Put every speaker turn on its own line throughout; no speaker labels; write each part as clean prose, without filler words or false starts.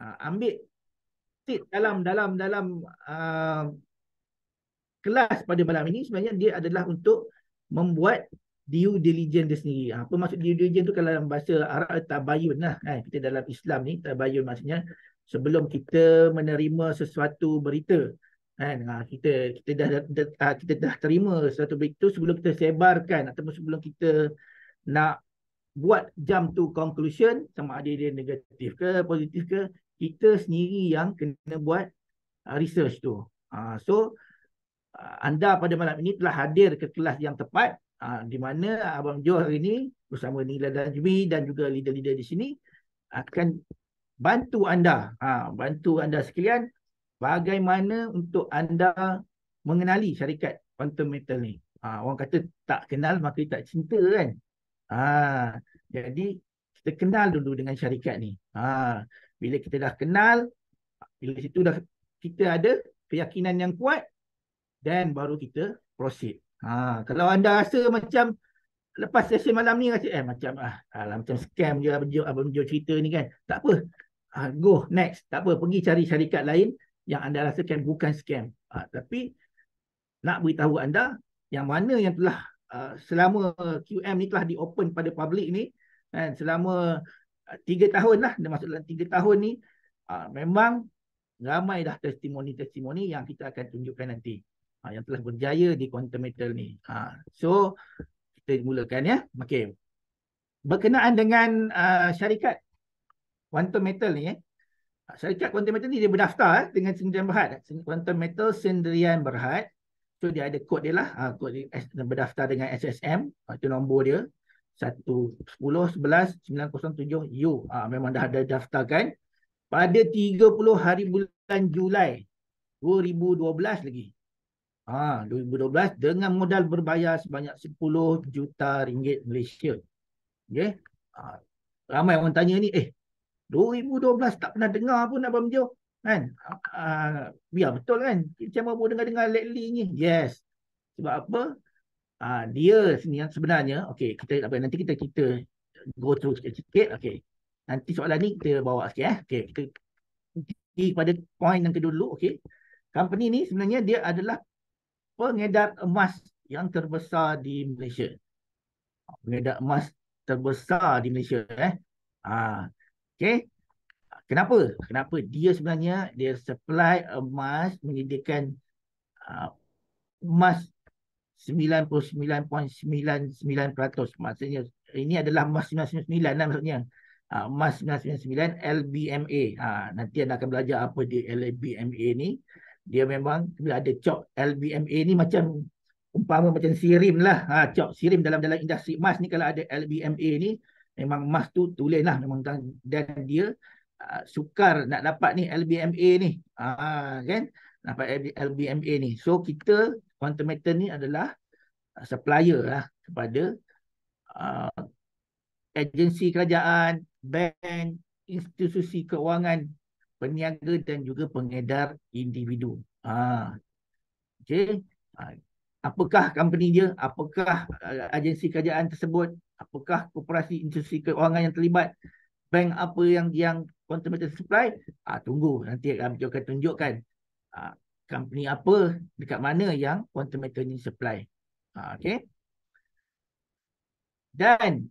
Ambil seat dalam kelas pada malam ini sebenarnya dia adalah untuk membuat due diligence dia sendiri. Apa maksud due diligence tu kalau dalam bahasa Arab tabayun lah kan. Kita dalam Islam ni tabayun maksudnya sebelum kita menerima sesuatu berita kan, kita dah terima sesuatu berita sebelum kita sebarkan ataupun sebelum kita nak buat jump to conclusion sama ada dia negatif ke positif ke, kita sendiri yang kena buat research tu. So anda pada malam ini telah hadir ke kelas yang tepat, di mana Abang Jo hari ini bersama Nila Najmi dan juga leader-leader di sini akan bantu anda sekalian bagaimana untuk anda mengenali syarikat Quantum Metal ni. Orang kata tak kenal maka tak cinta kan. Jadi kita kenal dulu dengan syarikat ni. Bila kita dah kenal, bila situ dah kita ada keyakinan yang kuat, dan baru kita proceed. Kalau anda rasa macam lepas sesi malam ni rasa macam scam je Abang Jo cerita ni kan, tak apa. Go next, tak apa, pergi cari syarikat lain yang anda rasakan bukan scam. Tapi nak beritahu anda yang mana yang telah selama QM ni telah di-open pada public ni, kan, selama 3 tahun lah, dia masuk dalam 3 tahun ni, memang ramai dah testimoni-testimoni yang kita akan tunjukkan nanti, yang telah berjaya di Quantum Metal ni. So kita mulakan ya. Okey. Berkenaan dengan syarikat Quantum Metal ni, syarikat Quantum Metal ni dia berdaftar dengan Sendirian Berhad. Quantum Metal Sendirian Berhad. So dia ada kod dia lah. Kod dia berdaftar dengan SSM. Itu nombor dia 1011907U. Memang dah ada daftarkan pada 30 hari bulan Julai 2012 lagi. 2012 dengan modal berbayar sebanyak 10 juta ringgit Malaysia. Okay. Ramai orang tanya ni, 2012 tak pernah dengar pun Abang Jo. Kan? Biar betul kan? Macam mana pun dengar-dengar lately ni. Yes. Sebab apa? Dia sebenarnya, okay, nanti kita go through sikit-sikit. Okay. Nanti soalan ni kita bawa sikit. Okay. Kita pergi pada point yang kedua dulu. Okay. Company ni sebenarnya dia adalah pengedar emas yang terbesar di Malaysia. Pengedar emas terbesar di Malaysia. Okay. Kenapa? Dia sebenarnya dia supply emas, menyediakan emas 99.99%. Maksudnya ini adalah emas 999 lah maksudnya. Emas 999 LBMA. Nanti anda akan belajar apa dia LBMA ni. Dia memang bila ada cop LBMA ni macam umpama macam sirim lah. Cop sirim dalam industri emas ni, kalau ada LBMA ni memang emas tu tulen lah memang, dan dia sukar nak dapat ni LBMA ni, kan, dapat LBMA ni. So kita Quantum Metal ni adalah supplier lah kepada agensi kerajaan, bank, institusi keuangan, peniaga dan juga pengedar individu. Okay. Apakah company dia? Apakah agensi kerajaan tersebut? Apakah koperasi institusi keuangan yang terlibat? Bank apa yang Quantum Metal supply? Tunggu nanti kami akan tunjukkan company apa dekat mana yang Quantum Metal ni supply. Okay. Dan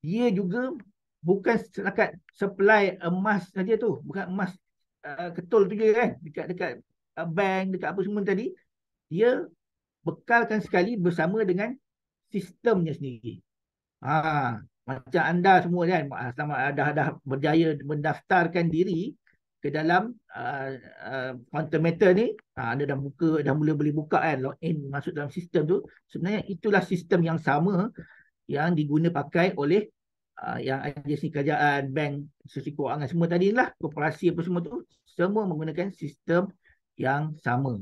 dia juga bukan setakat supply emas saja tu, bukan emas ketul tu je kan, dekat bank, dekat apa semua tadi. Dia bekalkan sekali bersama dengan sistemnya sendiri. Macam anda semua kan, sama dah berjaya mendaftarkan diri ke dalam Quantum Metal ni, anda dah mula boleh buka kan, login masuk dalam sistem tu. Sebenarnya itulah sistem yang sama yang diguna pakai oleh yang agensi kerajaan, bank, institusi keuangan semua tadi lah, koperasi apa semua tu, semua menggunakan sistem yang sama.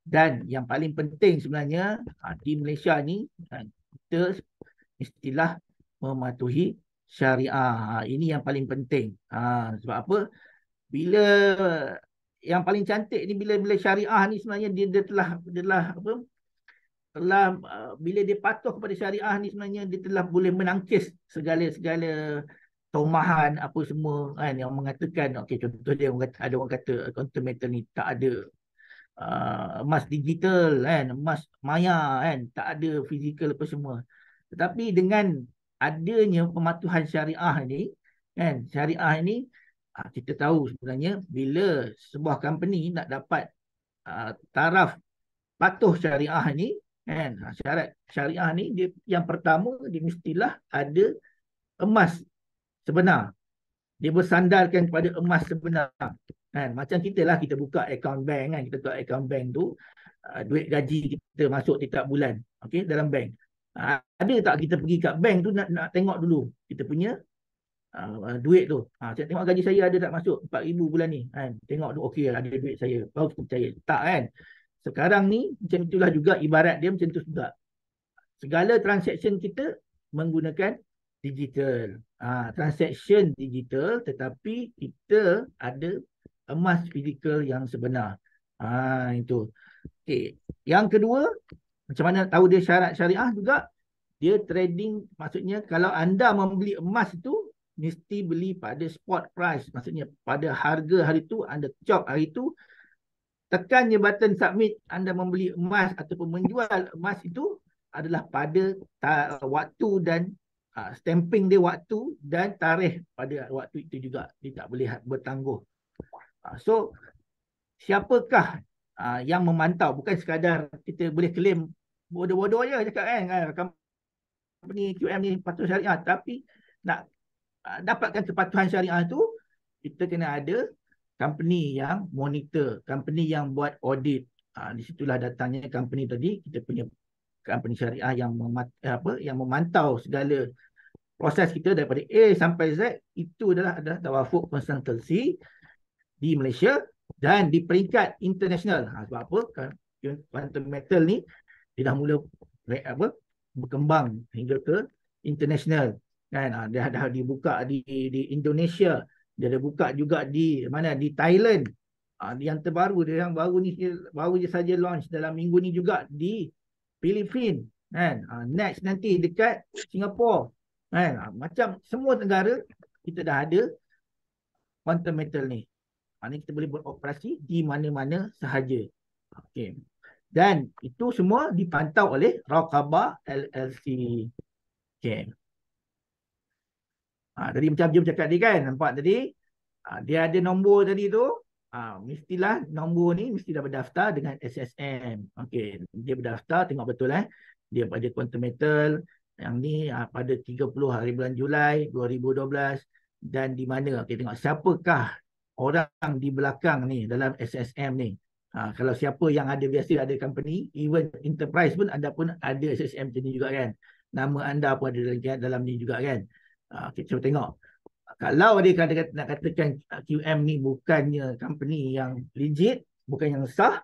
Dan yang paling penting sebenarnya di Malaysia ni, kita istilah mematuhi syariah. Ini yang paling penting. Sebab apa? Bila yang paling cantik ni, bila syariah ni sebenarnya dia telah apa? Bila dia patuh kepada syariah ni sebenarnya dia telah boleh menangkis segala tomahan apa semua kan yang mengatakan okey, contoh dia orang kata, ada orang kata quantum metal ni tak ada emas digital kan, emas maya kan, tak ada fizikal apa semua. Tetapi dengan adanya pematuhan syariah ni kan, syariah ni kita tahu sebenarnya bila sebuah company nak dapat taraf patuh syariah ni kan, syarat syariah ni dia yang pertama dia mestilah ada emas sebenar, dia bersandarkan kepada emas sebenar kan. Macam kita lah, kita buka akaun bank kan, kita buka akaun bank tu duit gaji kita masuk setiap bulan, okey, dalam bank. Ada tak kita pergi kat bank tu nak tengok dulu kita punya duit tu. Saya tengok gaji saya ada tak masuk 4,000 bulan ni kan, tengok tu okey ada duit saya, baru kita percaya. Tak kan. Sekarang ni macam itulah juga, ibarat dia macam tu juga. Segala transaction kita menggunakan digital. Transaction digital, tetapi kita ada emas fizikal yang sebenar. Itu. Okay. Yang kedua, macam mana tahu dia syarat syariah juga? Dia trading, maksudnya kalau anda membeli emas itu, mesti beli pada spot price. Maksudnya pada harga hari itu, anda chop hari itu, tekan je button submit, anda membeli emas ataupun menjual emas itu adalah pada waktu dan stamping dia waktu dan tarikh pada waktu itu juga. Dia tak boleh bertangguh. So, siapakah yang memantau? Bukan sekadar kita boleh claim bodoh-bodoh je cakap kan, company QM ni patuh syariah, tapi nak dapatkan kepatuhan syariah tu, kita kena ada company yang monitor, company yang buat audit. Di situlah datangnya company tadi, kita punya company syariah yang memantau segala proses kita daripada A sampai Z. Itu adalah Tawafuk Consultancy di Malaysia dan di peringkat international. Sebab apa? Quantum metal ni dia dah mula berkembang hingga ke international kan. Dia dah dibuka di Indonesia, dia dah buka juga di mana, di Thailand. Yang terbaru, dia yang baru ni, baru je saja launch dalam minggu ni juga di Filipina kan. Next nanti dekat Singapura kan. Macam semua negara kita dah ada quantum metal ni. Maknanya kita boleh beroperasi di mana-mana sahaja. Okey. Dan itu semua dipantau oleh Raqabah LLC. Okey. Tadi macam Jom cakap tadi kan, nampak tadi dia ada nombor tadi tu. Mestilah nombor ni mesti dah berdaftar dengan SSM. Okey, dia berdaftar, tengok betul dia pada quantum metal yang ni pada 30 hari bulan Julai 2012 dan di mana. Okey, tengok siapakah orang di belakang ni dalam SSM ni. Kalau siapa yang ada, biasa ada company, even enterprise pun ada SSM macam ni juga kan. Nama anda pun ada dalam ni juga kan. Kita cuba tengok. Kalau dia nak katakan QM ni bukannya company yang legit, bukan yang sah,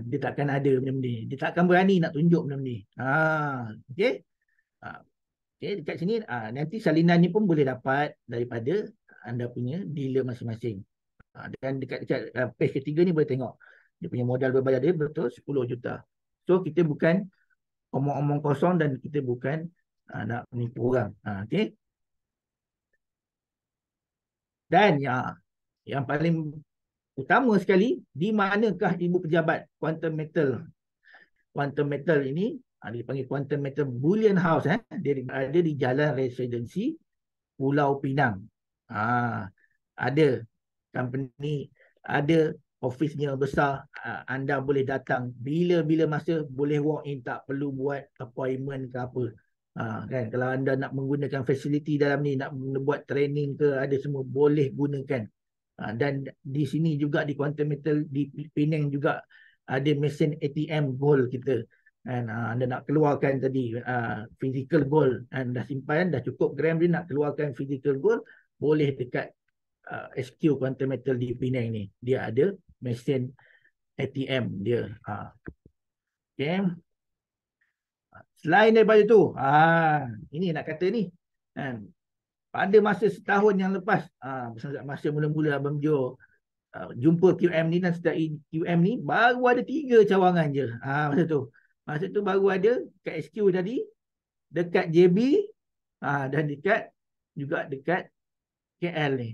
dia takkan ada benda ni. Dia takkan berani nak tunjuk benda ni. Okey. Okey, dekat sini nanti salinan ni pun boleh dapat daripada anda punya dealer masing-masing. Dan dekat page ketiga ni boleh tengok dia punya modal berbayar dia betul 10 juta. So kita bukan omong-omong kosong dan kita bukan nak menipu orang. Okey. Dan yang paling utama sekali, di manakah ibu pejabat quantum metal? Quantum metal ini dipanggil Quantum Metal Bullion House. Dia ada di Jalan Residensi, Pulau Pinang. Ada company, ada ofisnya besar. Anda boleh datang bila-bila masa, boleh walk in, tak perlu buat appointment ke apa. Kan, kalau anda nak menggunakan fasiliti dalam ni, nak buat training ke, ada semua boleh gunakan. Dan di sini juga di Quantum Metal di Penang juga ada mesin ATM gold kita. Dan anda nak keluarkan tadi physical gold, anda simpan dah cukup gram, dia nak keluarkan physical gold, boleh dekat SQ Quantum Metal di Penang ni. Dia ada mesin ATM dia. Okay. Selain daripada tu, ini nak kata ni, pada masa setahun yang lepas, masa mula-mula Abang Jo jumpa QM ni, dan setiap QM ni baru ada 3 cawangan je. Masa tu baru ada kat SQ tadi, dekat JB, dan juga dekat KL ni.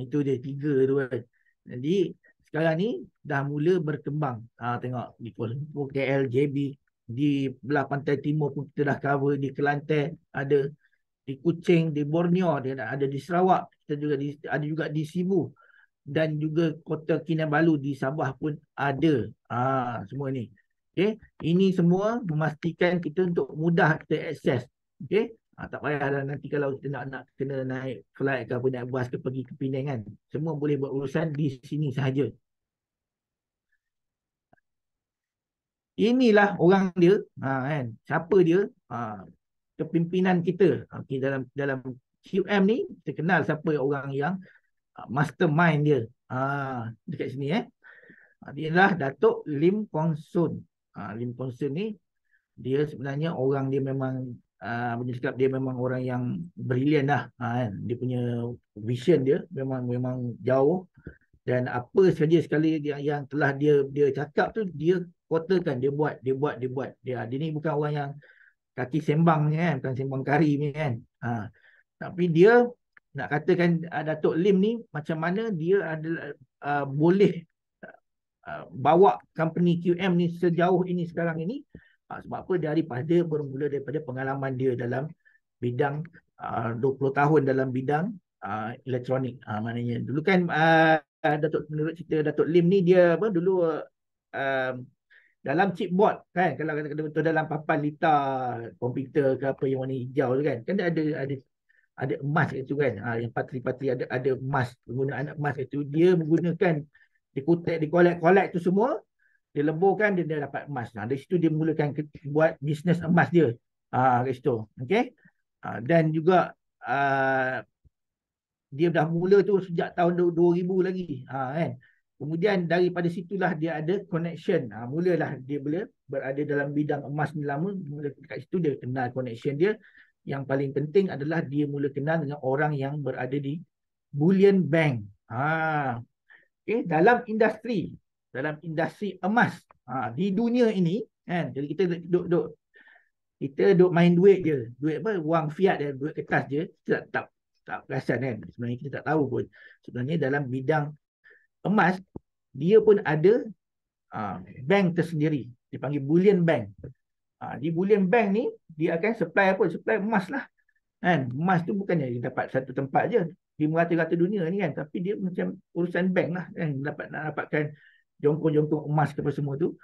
Itu dia tiga tu kan. Jadi sekarang ni dah mula berkembang. Tengok di Kuala Lumpur, KL, JB, di belah pantai timur pun kita dah cover, di Kelantan ada, di Kuching, di Borneo dia ada, di Sarawak kita juga ada juga di Sibu, dan juga Kota Kinabalu di Sabah pun ada. Semua ni. Okey, ini semua memastikan kita untuk mudah kita akses. Okey, tak payah dah nanti kalau kita nak kena naik flight ke apa, naik bas ke pergi ke Penang kan. Semua boleh buat urusan di sini sahaja. Inilah orang dia, kan. Siapa dia? Kepimpinan kita. Okey, dalam dalam QM ni kita kenal siapa orang yang mastermind dia. Dekat sini dia adalah Datuk Lim Kong Sun. Lim Kong Sun ni dia sebenarnya orang dia memang boleh cakap dia memang orang yang brilian lah, kan. Dia punya vision dia memang memang jauh, dan apa saja sekali yang telah dia cakap tu dia kotakan, dia ni bukan orang yang kaki sembang ni kan, bukan sembang kari ni kan. Tapi dia nak katakan Datuk Lim ni macam mana dia adalah boleh bawa company QM ni sejauh ini sekarang ini. Sebab apa? Bermula daripada pengalaman dia dalam bidang 20 tahun dalam bidang elektronik. Maknanya dulu kan menurut cerita Datuk Lim ni dia apa dulu uh, dalam chipboard kan, kalau kata betul dalam papan litar komputer ke apa yang warna hijau tu kan, dia ada emas itu kan, yang patri-patri ada emas, penggunaan emas itu dia menggunakan, dia collect tu semua, dia leburkan, dia dapat emas. Dari situ dia mulakan buat bisnes emas dia. Kat situ. Okey. Dan juga dia dah mula tu sejak tahun 2000 lagi. Kan. Kemudian daripada situlah dia ada connection. Mulalah dia berada dalam bidang emas ni lama. Mula kat situ dia kenal connection dia. Yang paling penting adalah dia mula kenal dengan orang yang berada di bullion bank. Okay, dalam industri emas di dunia ini kan, jadi kita duk main duit je, duit apa, wang fiat dia, duit kertas je, kita tak perasan kan, sebenarnya kita tak tahu pun sebenarnya dalam bidang emas dia pun ada bank tersendiri, dipanggil bullion bank. Di bullion bank ni dia akan supply apa, supply emas lah kan. Emas tu bukannya dia dapat satu tempat je di merata-rata dunia ni kan, tapi dia macam urusan bank lah kan, nak dapatkan jongkong-jongkong emas ke apa semua tu.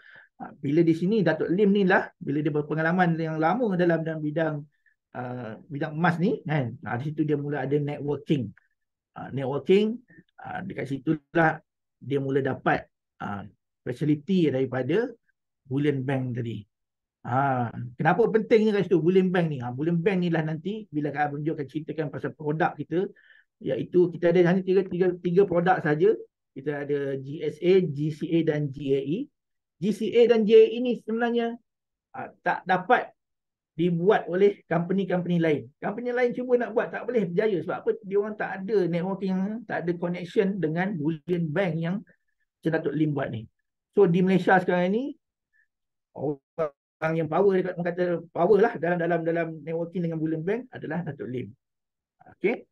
Bila di sini Datuk Lim ni lah, bila dia berpengalaman yang lama dalam bidang bidang emas ni kan, di situ dia mula ada networking. Dekat situlah dia mula dapat facility daripada bullion bank tadi. Kenapa pentingnya kat situ bullion bank ni? Bullion bank ni lah nanti bila Abang Jo akan ceritakan pasal produk kita, iaitu kita ada hanya tiga produk saja. Kita ada GSA, GCA dan GAE. GCA dan GAE ini sebenarnya tak dapat dibuat oleh company-company lain. Company lain cuba nak buat, tak boleh berjaya. Sebab apa? Dia orang tak ada networking, tak ada connection dengan bullion bank yang Cik Datuk Lim buat ni. So di Malaysia sekarang ni, orang yang power, dia kata power lah dalam networking dengan bullion bank adalah Datuk Lim. Okey.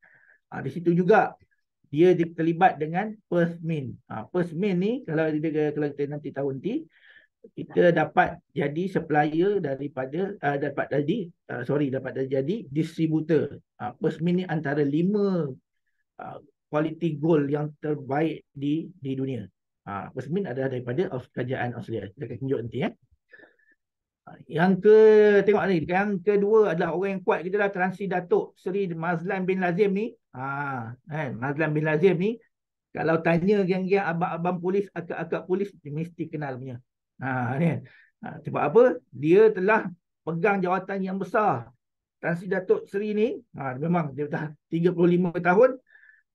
Di situ juga dia terlibat dengan Perth Mint. Perth Mint ni kalau kita nanti tahu nanti, kita dapat jadi supplier daripada dapat jadi distributor. Perth Mint ni antara 5 quality gold yang terbaik di dunia. Perth Mint adalah daripada kerajaan Australia. Kita akan tunjuk nanti Tengok ni, yang kedua adalah orang yang kuat kita lah, Tan Sri Datuk Seri Mazlan bin Lazim ni. Mazlan bin Lazim ni, kalau tanya geng-geng abang-abang polis, akak-akak polis, dia mesti kenal punya. Sebab apa? Dia telah pegang jawatan yang besar. Tan Sri Datuk Seri ni, memang dia dah 35 tahun.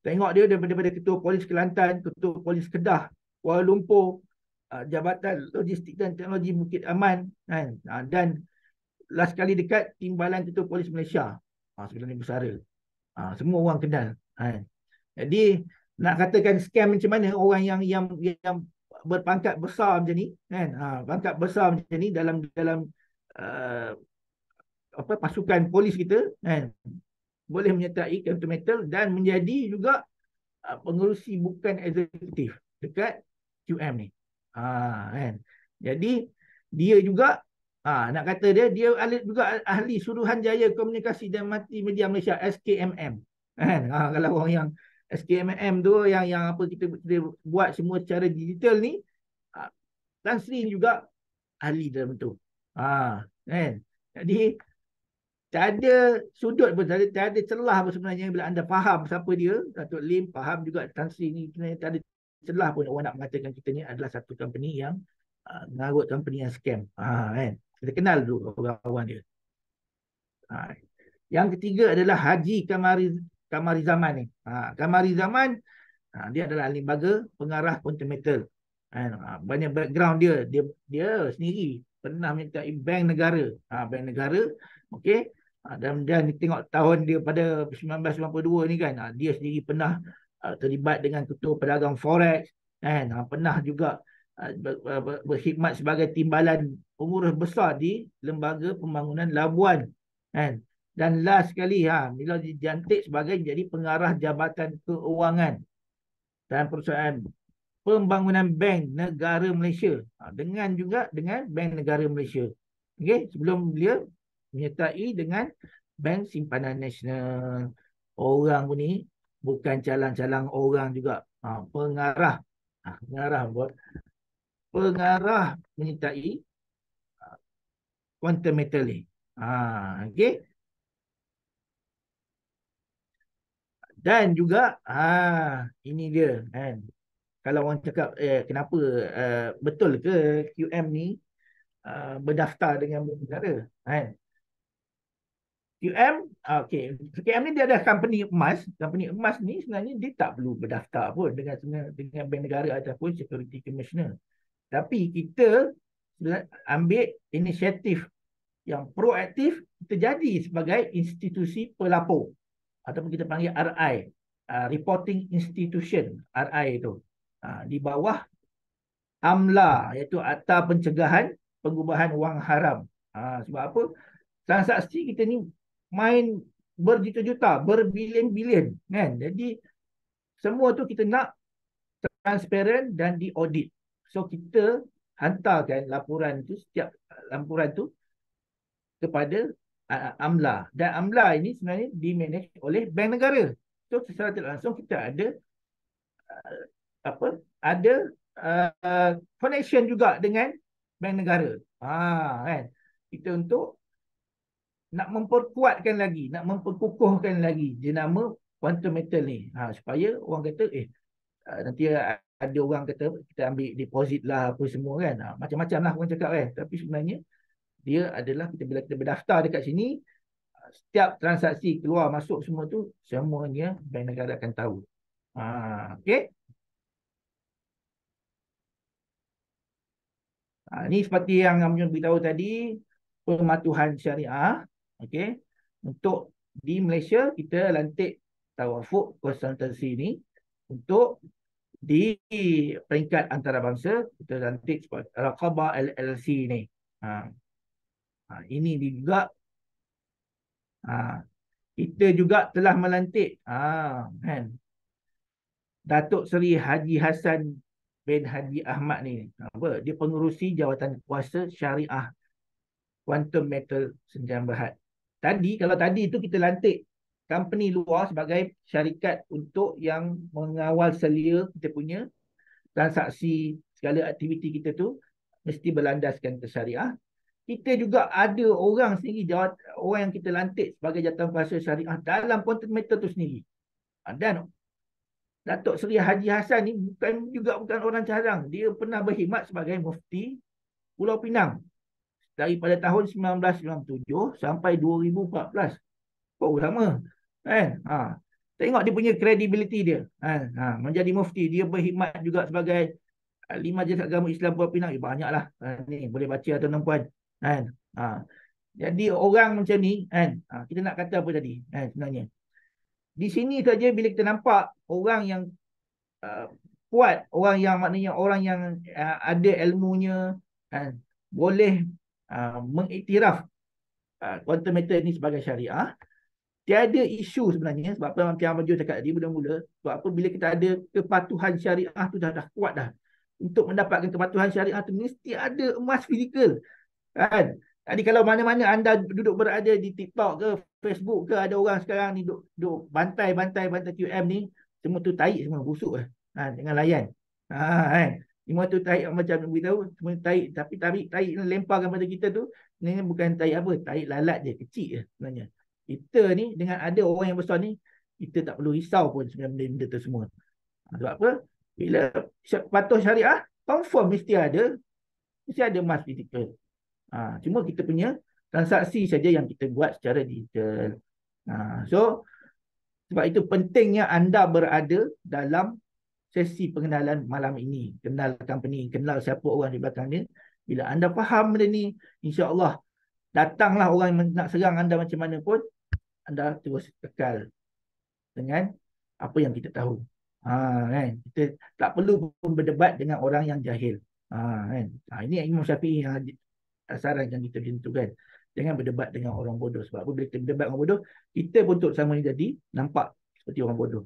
Tengok dia daripada Ketua Polis Kelantan, Ketua Polis Kedah, Kuala Lumpur, Jabatan Logistik dan Teknologi Bukit Aman kan, dan last kali dekat Timbalan Ketua Polis Malaysia, sebenarnya bersara. Semua orang kenal kan. Jadi nak katakan scam macam mana orang yang berpangkat besar macam ni kan, pangkat besar macam ni dalam pasukan polis kita kan, boleh menyertai Quantum Metal dan menjadi juga pengerusi bukan eksekutif dekat QM ni. Kan. Jadi dia juga nak kata dia juga ahli Suruhanjaya Komunikasi dan Multimedia Malaysia, SKMM. Kan. Kalau orang yang SKMM tu yang apa kita buat semua secara digital ni, Tan Sri juga ahli dalam tu. Kan. Jadi tak ada sudut pun, tak ada celah pun sebenarnya bila anda faham siapa dia, Datuk Lim, faham juga Tan Sri ni, sebenarnya tak ada celah pun orang nak mengatakan kita ni adalah satu company yang mengarut company yang scam. Kan? Kita kenal dulu orang-orang dia. Yang ketiga adalah Haji Kamari Zaman ni. Kamari Zaman dia adalah lembaga pengarah Quantum Metal. Banyak background dia sendiri pernah menyertai Bank Negara. Bank Negara, okey. Dan tengok tahun dia pada 1992 ni kan, dia sendiri pernah terlibat dengan Ketua Pedagang Forex, kan. Pernah juga berkhidmat sebagai timbalan pengurus besar di Lembaga Pembangunan Labuan, kan. Dan last sekali bila dijantik sebagai jadi pengarah Jabatan Keuangan dan Perusahaan Pembangunan Bank Negara Malaysia, dengan Bank Negara Malaysia. Okey, sebelum dia menyertai dengan Bank Simpanan Nasional. Orang pun ni bukan calang-calang orang juga. Pengarah. Pengarah menyertai Quantum Metal ni. Okey. Dan juga ini dia kan. Kalau orang cakap kenapa betul ke QM ni berdaftar dengan Bank Negara, kan? QM, okey. QM ni dia ada company emas. Company emas ni sebenarnya dia tak perlu berdaftar pun dengan Bank Negara ataupun Security Commissioner. Tapi kita ambil inisiatif yang proaktif, kita jadi sebagai institusi pelapor ataupun kita panggil RI, Reporting Institution, RI itu. Di bawah AMLA, iaitu Akta Pencegahan Pengubahan Wang Haram. Sebab apa? Transaksi kita ni main berjuta-juta, berbilion-bilion, kan? Jadi semua tu kita nak transparent dan diaudit. So kita hantarkan laporan tu, setiap laporan tu kepada AMLA. Dan AMLA ini sebenarnya dimanage oleh Bank Negara. So secara tidak langsung kita ada connection juga dengan Bank Negara. Kan? Kita untuk nak memperkuatkan lagi, nak memperkukuhkan lagi jenama Quantum Metal ni. Supaya orang kata nanti ada orang kata kita ambil deposit lah apa semua kan. Macam-macam lah orang cakap kan. Tapi sebenarnya dia adalah bila kita berdaftar dekat sini, setiap transaksi keluar masuk semua tu semuanya Bank Negara akan tahu. Okey. Ini seperti yang Amjad beritahu tadi, pematuhan syariah. Okey. Untuk di Malaysia kita lantik Tawafuk Konsultansi ni. Untuk di peringkat antarabangsa kita lantik Raqabah LLC ni. Ini juga kita juga telah melantik kan, Datuk Seri Haji Hassan bin Haji Ahmad ni. Dia pengerusi Jawatan Kuasa Syariah Quantum Metal Sdn Bhd. Kalau tadi tu kita lantik company luar sebagai syarikat untuk yang mengawal selia kita punya transaksi, segala aktiviti kita tu mesti berlandaskan ke syariah. Kita juga ada orang sendiri, orang yang kita lantik sebagai jawatan kuasa syariah dalam Quantum Metal tu sendiri. Dan Datuk Seri Haji Hassan ni bukan orang cadang. Dia pernah berkhidmat sebagai mufti Pulau Pinang daripada tahun 1997 sampai 2014. Oh, lama. Kan? Tengok dia punya kredibiliti dia. Menjadi mufti, dia berkhidmat juga sebagai 5 Majlis Agama Islam Pulau Pinang. Banyaklah. Ni boleh baca tuan-tuan. Kan? Jadi orang macam ni, kan? Kita nak kata apa tadi? Sebenarnya di sini saja bila kita nampak orang yang kuat, orang yang maknanya orang yang ada ilmunya, boleh mengiktiraf Quantum Metal ini sebagai syariah, tiada isu sebenarnya. Sebab apa Macam Abang Jo cakap tadi mula-mula, sebab apa bila kita ada kepatuhan syariah tu dah kuat dah. Untuk mendapatkan kepatuhan syariah tu mesti ada emas fizikal, kan? Jadi kalau mana-mana anda duduk berada di TikTok ke Facebook ke, ada orang sekarang ni duduk, duduk bantai QM ni, semua tu tahi, semua busuk lah. Jangan layan. Kan? Semua tu tahi macam beritahu, semua tahi, tapi tahi lemparkan pada kita tu, ni bukan tahi apa, tahi lalat je, kecil je sebenarnya. Kita ni dengan ada orang yang besar ni, kita tak perlu risau pun sebenarnya benda-benda tu semua. Sebab apa? Bila patuh syariah, confirm mesti ada emas fizikal. Cuma kita punya transaksi saja yang kita buat secara digital. So, sebab itu pentingnya anda berada dalam sesi pengenalan malam ini. Kenal company, kenal siapa orang di belakang dia. Bila anda faham benda ni, insya-Allah datanglah orang yang nak serang anda macam mana pun, anda terus kekal dengan apa yang kita tahu. Kan? Kita tak perlu pun berdebat dengan orang yang jahil. Kan? Ini Imam Syafi'i yang sarankan kita macam tu, kan. Jangan berdebat dengan orang bodoh. Sebab apa bila kita berdebat dengan orang bodoh, kita pun untuk sama ni jadi nampak seperti orang bodoh.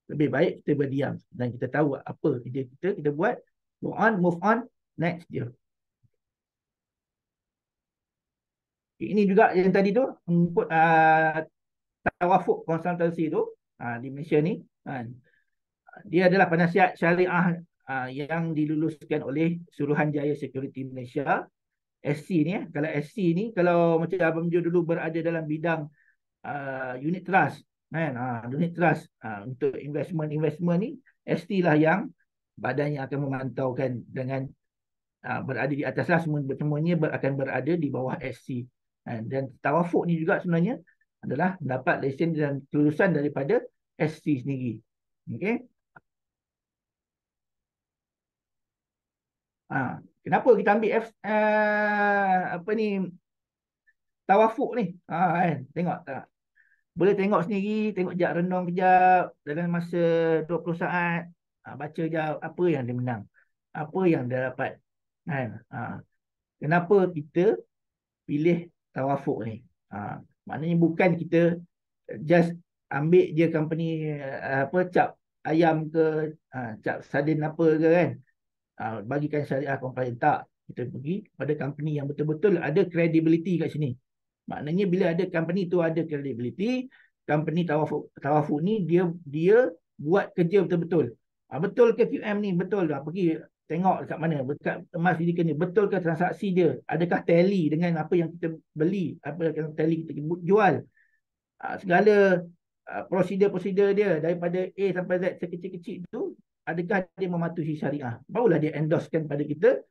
Lebih baik kita berdiam dan kita tahu apa kerja kita buat, go on, move on, next je. Ini juga yang tadi tu mengikut tawafuk konsultansi tu di Malaysia ni, dia adalah penasihat syariah yang diluluskan oleh Suruhanjaya Security Malaysia, SC ni. Kalau SC ni, kalau macam Abang Jo dulu berada dalam bidang unit trust, kan, unit trust untuk investment ni, ST lah yang badan yang akan memantaukan dengan berada di atas lah, semuanya akan berada di bawah SC. Dan tawafuk ni juga sebenarnya adalah mendapat lesen dan kelulusan daripada SC sendiri. Okey. Kenapa kita ambil apa ni, tawafuk ni? Kan? Tengok tak? Boleh tengok sendiri, tengok jap renung kejap dalam masa 20 saat. Baca jap apa yang dia menang, apa yang dia dapat. Kan? Kenapa kita pilih tawafuk ni? Maknanya bukan kita just ambil je company apa, cap ayam ke, cap sardin apa ke, kan, bagikan syariah compliant. Tak, kita pergi pada company yang betul-betul ada credibility kat sini. Maknanya bila ada company tu ada credibility, company tawafuk ni dia buat kerja betul-betul. Betul ke QM ni? Betul dah. Pergi tengok dekat mana, dekat emas fizikal ni, betul ke transaksi dia? Adakah tally dengan apa yang kita beli, apa yang tally kita jual? Segala prosedur-prosedur dia daripada A sampai Z sekecil-kecil tu, adakah dia mematuhi syariah? Barulah dia endorsekan pada kita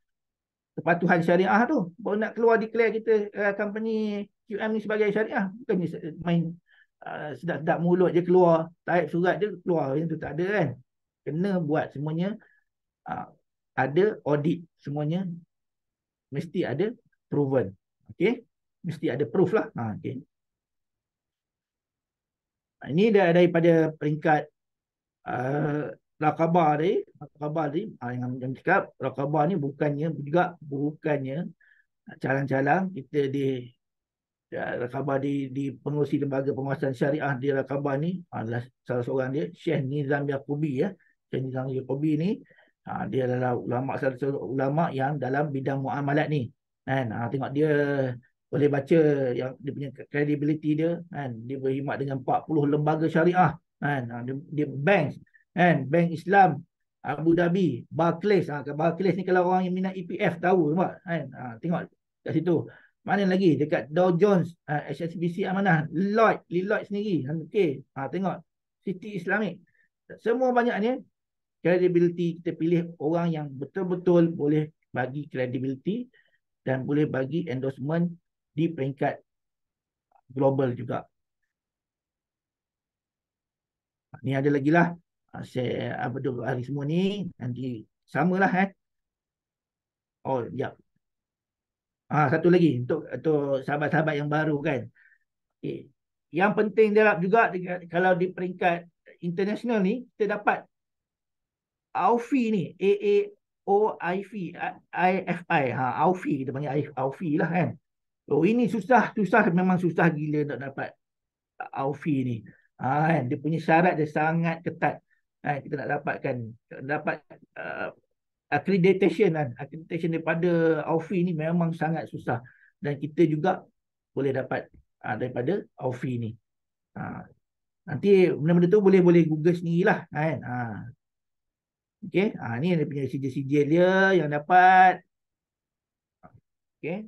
kepatuhan syariah tu. Baru nak keluar declare kita company QM ni sebagai syariah. Bukannya main sedap-sedap mulut je keluar, tarik surat je keluar, yang tu tak ada, kan. Kena buat semuanya, ada audit, semuanya mesti ada proven. Okey, mesti ada proof lah. Okey. Ini daripada peringkat Raqabah tadi, yang cakap Raqabah ni bukannya calang-calang kita di Raqabah di pengurusi lembaga penguasaan syariah di Raqabah ni adalah salah seorang dia, Syekh Nizam Yaqubi, ya. Syekh Nizam Yaqubi ni dia adalah salah seorang ulama yang dalam bidang muamalat ni, kan. Tengok dia, boleh baca yang dia punya credibility dia, kan. Dia berkhidmat dengan 40 lembaga syariah, kan. Dia bank, kan, Bank Islam Abu Dhabi, Barclays. Barclays ni kalau orang yang minat EPF tahu, nampak, kan. Tengok kat situ. Mana lagi dekat Dow Jones, HSBC Amanah, Lloyd sendiri. Okey, tengok City Islamic. Semua banyak ni credibility. Kita pilih orang yang betul-betul boleh bagi credibility dan boleh bagi endorsement di peringkat global juga. Ni ada lagi lah, saya apa tu hari semua ni nanti samalah, Oh ya. Satu lagi untuk sahabat-sahabat yang baru, kan. Okay. Yang penting dia juga kalau di peringkat international ni kita dapat AUFI ni, AAOIFI, AUFI kita panggil AUFI lah, kan. Ini susah, memang susah gila nak dapat. Aufi ni. Kan? Dia punya syarat dia sangat ketat. Kita nak dapatkan dapat uh, accreditation kan. Accreditation daripada Aufi ni memang sangat susah. Dan kita juga boleh dapat daripada Aufi ni. Nanti benda-benda tu boleh boleh Google sendirilah kan. Okey. Ni dia punya sijil-sijil dia yang dapat. Okey.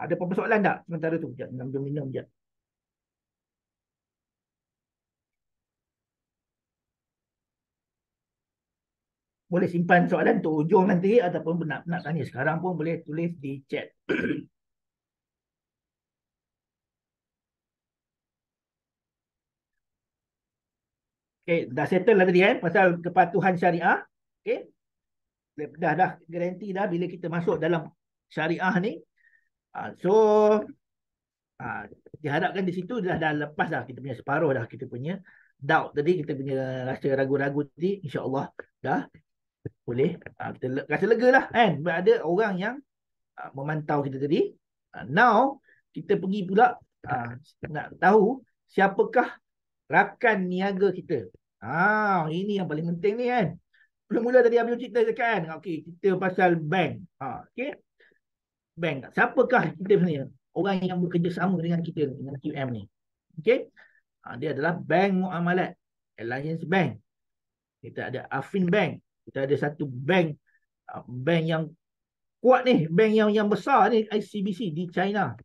Ada apa-apa soalan tak sementara tu? Sekejap, minum minum je. Boleh simpan soalan untuk ujung nanti ataupun nak tanya sekarang pun boleh tulis di chat. Okey, dah settle lah tadi kan pasal kepatuhan syariah. Okey. Dah garanti dah bila kita masuk dalam syariah ni. So ah, diharapkan di situ dah lepas dah kita punya separuh dah kita punya doubt tadi, kita punya rasa ragu-ragu tadi, insya-Allah dah boleh kita rasa lega lah kan. Ada orang yang memantau kita tadi. Now kita pergi pula nak tahu siapakah rakan niaga kita. Ini yang paling penting ni kan. Mula-mula tadi Abang cerita cakap kan. Okey, cerita pasal bank. Okey. Bank. Siapakah kita sebenarnya? Orang yang bekerjasama dengan kita dengan QM ni. Okey. Dia adalah Bank Muamalat, Alliance Bank. Kita ada Affin Bank. Kita ada satu bank, bank yang kuat ni, bank yang besar ni, ICBC di China.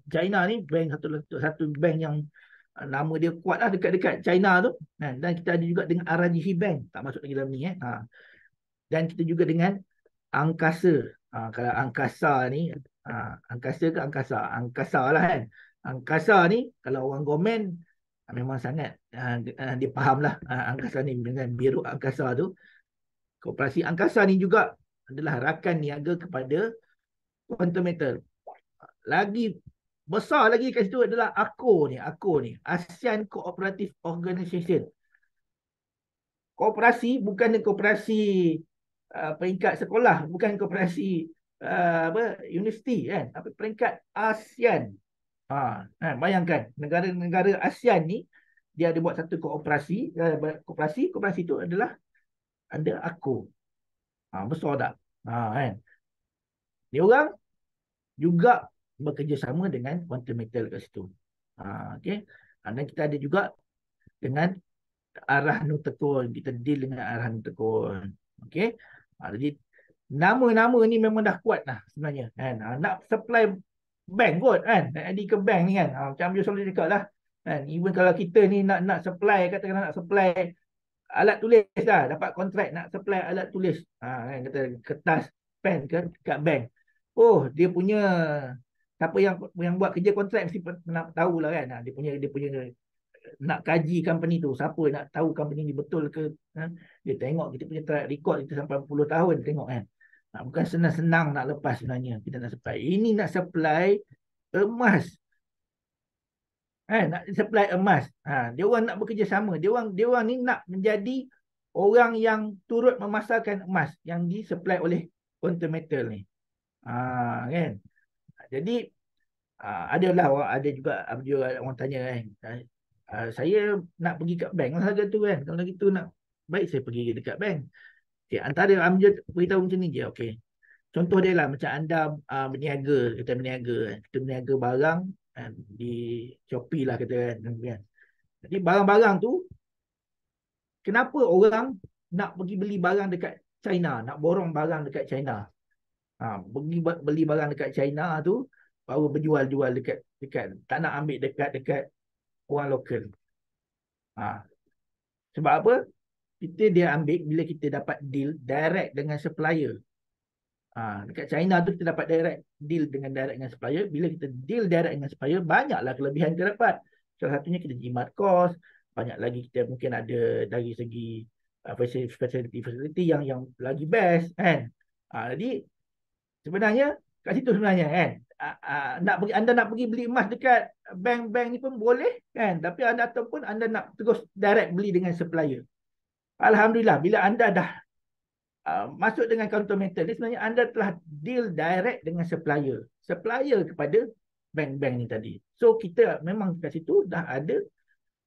China ni bank satu bank yang nama dia kuat lah dekat-dekat China tu. Dan kita ada juga dengan RRGC Bank, tak masuk lagi dalam ni. Dan kita juga dengan Angkasa. Kalau Angkasa ni, Angkasa ke Angkasa? Angkasa lah kan. Angkasa ni, kalau orang Gomen, memang sangat dia faham lah Angkasa ni dengan biru Angkasa tu. Koperasi Angkasa ni juga adalah rakan niaga kepada Quantum Metal. Lagi besar lagi kat situ adalah ACO ni, ASEAN Cooperative Organisation. Koperasi bukan koperasi peringkat sekolah, bukan koperasi universiti kan, tapi peringkat ASEAN. Bayangkan negara-negara ASEAN ni dia ada buat satu koperasi itu adalah ada ACO. Besar tak? Kan? Dia orang juga bekerjasama dengan Quantum Metal kat situ. Okey. Dan kita ada juga dengan Arah Nutekun. Kita deal dengan Arah Nutekun. Okey. Jadi nama-nama ni memang dah kuat lah sebenarnya. Kan? Nak supply bank kot kan. Nak add ke bank ni kan. Macam Ambil selalu cakap lah. Kan? Even kalau kita ni nak supply, katakanlah nak supply alat tulis dah, dapat kontrak nak supply alat tulis. Kan? Kata kertas, pen ke kat bank. Dia punya siapa yang buat kerja kontrak mesti nak tahu lah kan. Dia punya nak kaji company tu, siapa nak tahu company ni betul ke. Dia tengok kita punya track record kita sampai 10 tahun tengok kan. Bukan senang-senang nak lepas sebenarnya kita nak supply. Ini nak supply emas. Nak supply emas. Dia orang nak bekerjasama. Dia orang ni nak menjadi orang yang turut memasarkan emas yang disupply oleh Quantum Metal ni. Kan. Jadi ada juga orang tanya kan. Saya nak pergi kat bank lah tu kan. Kalau gitu nak baik saya pergi dekat bank. Okay, antara Amjad beritahu macam ni je. Okay. Contoh dia lah macam anda berniaga, kita berniaga kan. Kita berniaga barang di Shopee lah kata kan. Jadi barang-barang tu kenapa orang nak pergi beli barang dekat China, nak borong barang dekat China. Pergi beli barang dekat China tu baru berjual-jual dekat tak nak ambil dekat orang lokal. Sebab apa? Dia ambil bila kita dapat deal direct dengan supplier. Dekat China tu kita dapat deal dengan supplier. Bila kita deal direct dengan supplier, banyaklah kelebihan kita dapat. Salah satunya kita jimat kos, banyak lagi kita mungkin ada dari segi facility yang lagi best kan. Jadi sebenarnya kat situ sebenarnya kan. Anda nak pergi beli emas dekat bank-bank ni pun boleh kan, tapi ataupun anda nak terus direct beli dengan supplier. Alhamdulillah bila anda dah masuk dengan Quantum Metal ni, sebenarnya anda telah deal direct dengan supplier kepada bank-bank ni tadi. So kita memang kat situ dah ada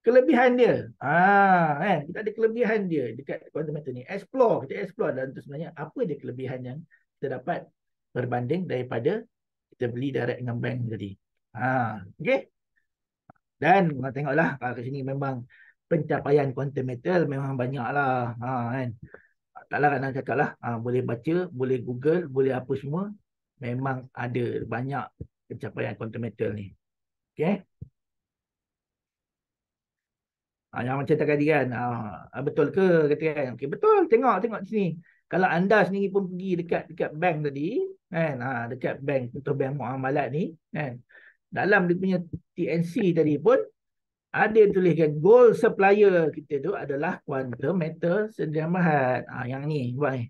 kelebihan dia. Kan? Kita ada kelebihan dia dekat quantum meter ni. Explore, kita explore dan tu sebenarnya apa dia kelebihan yang kita dapat berbanding daripada kita beli direct dengan bank tadi. Okay. Dan tengoklah kat sini memang pencapaian quantum meter memang banyak lah. Kan? Taklah nak cakap lah. Boleh baca, boleh Google, boleh apa semua. Memang ada banyak pencapaian quantum meter ni. Okay. Yang macam tadi kan, betul ke kata kan? Okay, betul, tengok di sini. Kalau anda sendiri pun pergi dekat dekat bank tadi, kan, dekat bank, contoh bank muamalat ni, kan, dalam dia punya TNC tadi pun ada tuliskan gold supplier kita tu adalah Quantum Metal Sdn Bhd. Yang ni buat ni.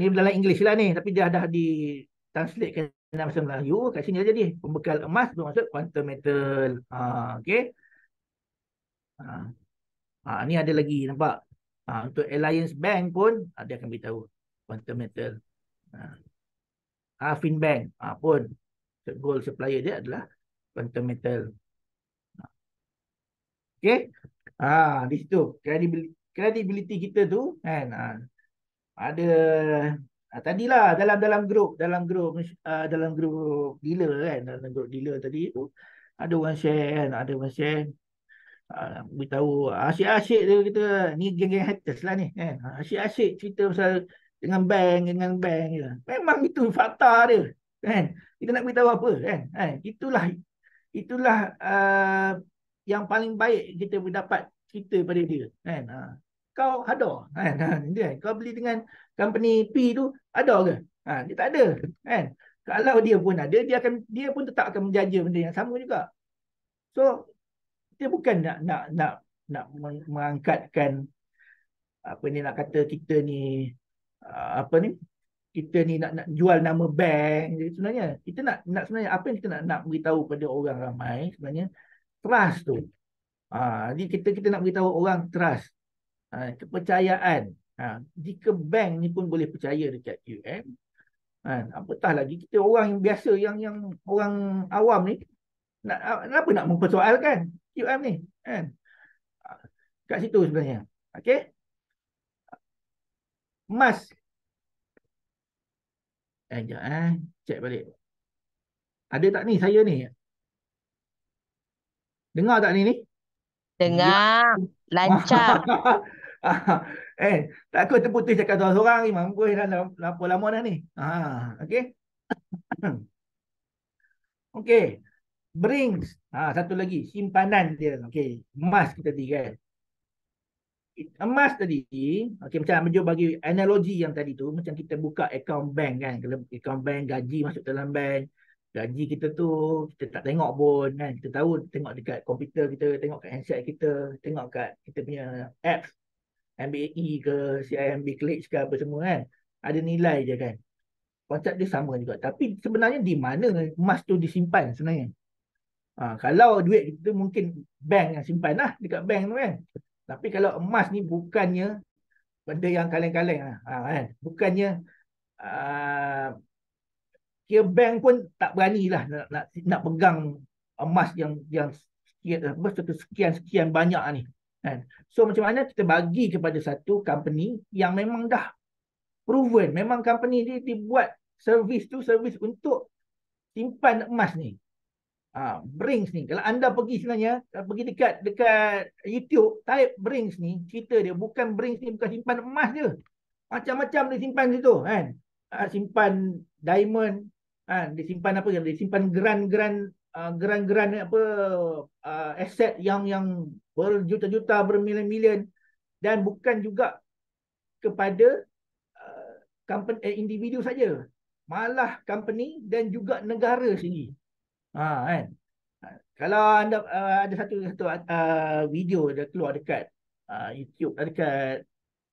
Ni dalam English lah ni, tapi dia dah di translate kan dalam bahasa Melayu. Kat sini aja dia, pembekal emas bermaksud Quantum Metal. Okey. Ni ada lagi nampak. Untuk Alliance Bank pun dia akan beritahu Quantum Metal. Finbank pun gold supplier dia adalah Quantum Metal. Okey. Di situ credibility kita tu kan, ada tadilah dalam grup dealer kan, dalam grup dealer tadi tu ada orang share kan, beritahu asyik-asyik dia kita ni, geng-geng haters lah ni kan, asyik-asyik cerita pasal dengan bank je. Memang itu fakta dia kan, kita nak beritahu apa kan, itulah yang paling baik kita dapat cerita pada dia kan. Kau ada kan, kau beli dengan company P tu ada ke? Dia tak ada kan. Kalau dia pun ada, dia pun tetap akan menjaja benda yang sama juga. So dia bukan nak mengangkatkan apa ni, nak kata kita ni apa ni, kita ni nak jual nama bank. Jadi sebenarnya kita nak sebenarnya apa yang kita nak beritahu pada orang ramai sebenarnya trust tu. Jadi kita nak beritahu orang trust, kepercayaan. Jika bank ni pun boleh percaya dekat QM, apatah lagi kita orang yang biasa, yang orang awam ni, kenapa nak mempersoalkan QM ni kan? Kat situ sebenarnya. Okey. Emas. Sekejap cek balik. Ada tak ni saya ni? Dengar tak ni? Ya.
Dengar. Lancar.
Takut terputus cakap seorang-seorang ni. Mampus dah berapa lama dah ni. Okey. Okey. Brings. Satu lagi. Simpanan dia. Okey. Emas kita tadi kan. Emas tadi, okay, macam Amjo bagi analogi yang tadi tu, macam kita buka akaun bank kan. Kalau akaun bank, gaji masuk dalam bank, gaji kita tu kita tak tengok pun kan. Kita tahu, tengok dekat komputer kita, tengok kat handset kita, tengok kat kita punya apps, MBAE ke, CIMB Click ke apa semua kan. Ada nilai je kan. Konsep dia sama juga. Tapi sebenarnya di mana emas tu disimpan sebenarnya? Kalau duit kita mungkin bank yang simpan lah, dekat bank tu kan. Tapi kalau emas ni bukannya benda yang kaleng-kaleng kan. Bukannya kira bank pun tak beranilah nak pegang emas yang sekian banyak ni kan. So macam mana kita bagi kepada satu company yang memang dah proven, memang company ni dibuat servis untuk simpan emas ni. Brings ni, kalau anda pergi sebenarnya, pergi dekat YouTube, type Brings ni, cerita dia bukan Brings ni bukan simpan emas je, macam-macam dia simpan situ kan. Simpan diamond kan, dia simpan apa, dia simpan geran apa, aset yang berjuta-juta, bermilion-milion, dan bukan juga kepada company, individu saja, malah company dan juga negara sendiri. Kan. Kalau anda ada satu video dia keluar dekat YouTube, dekat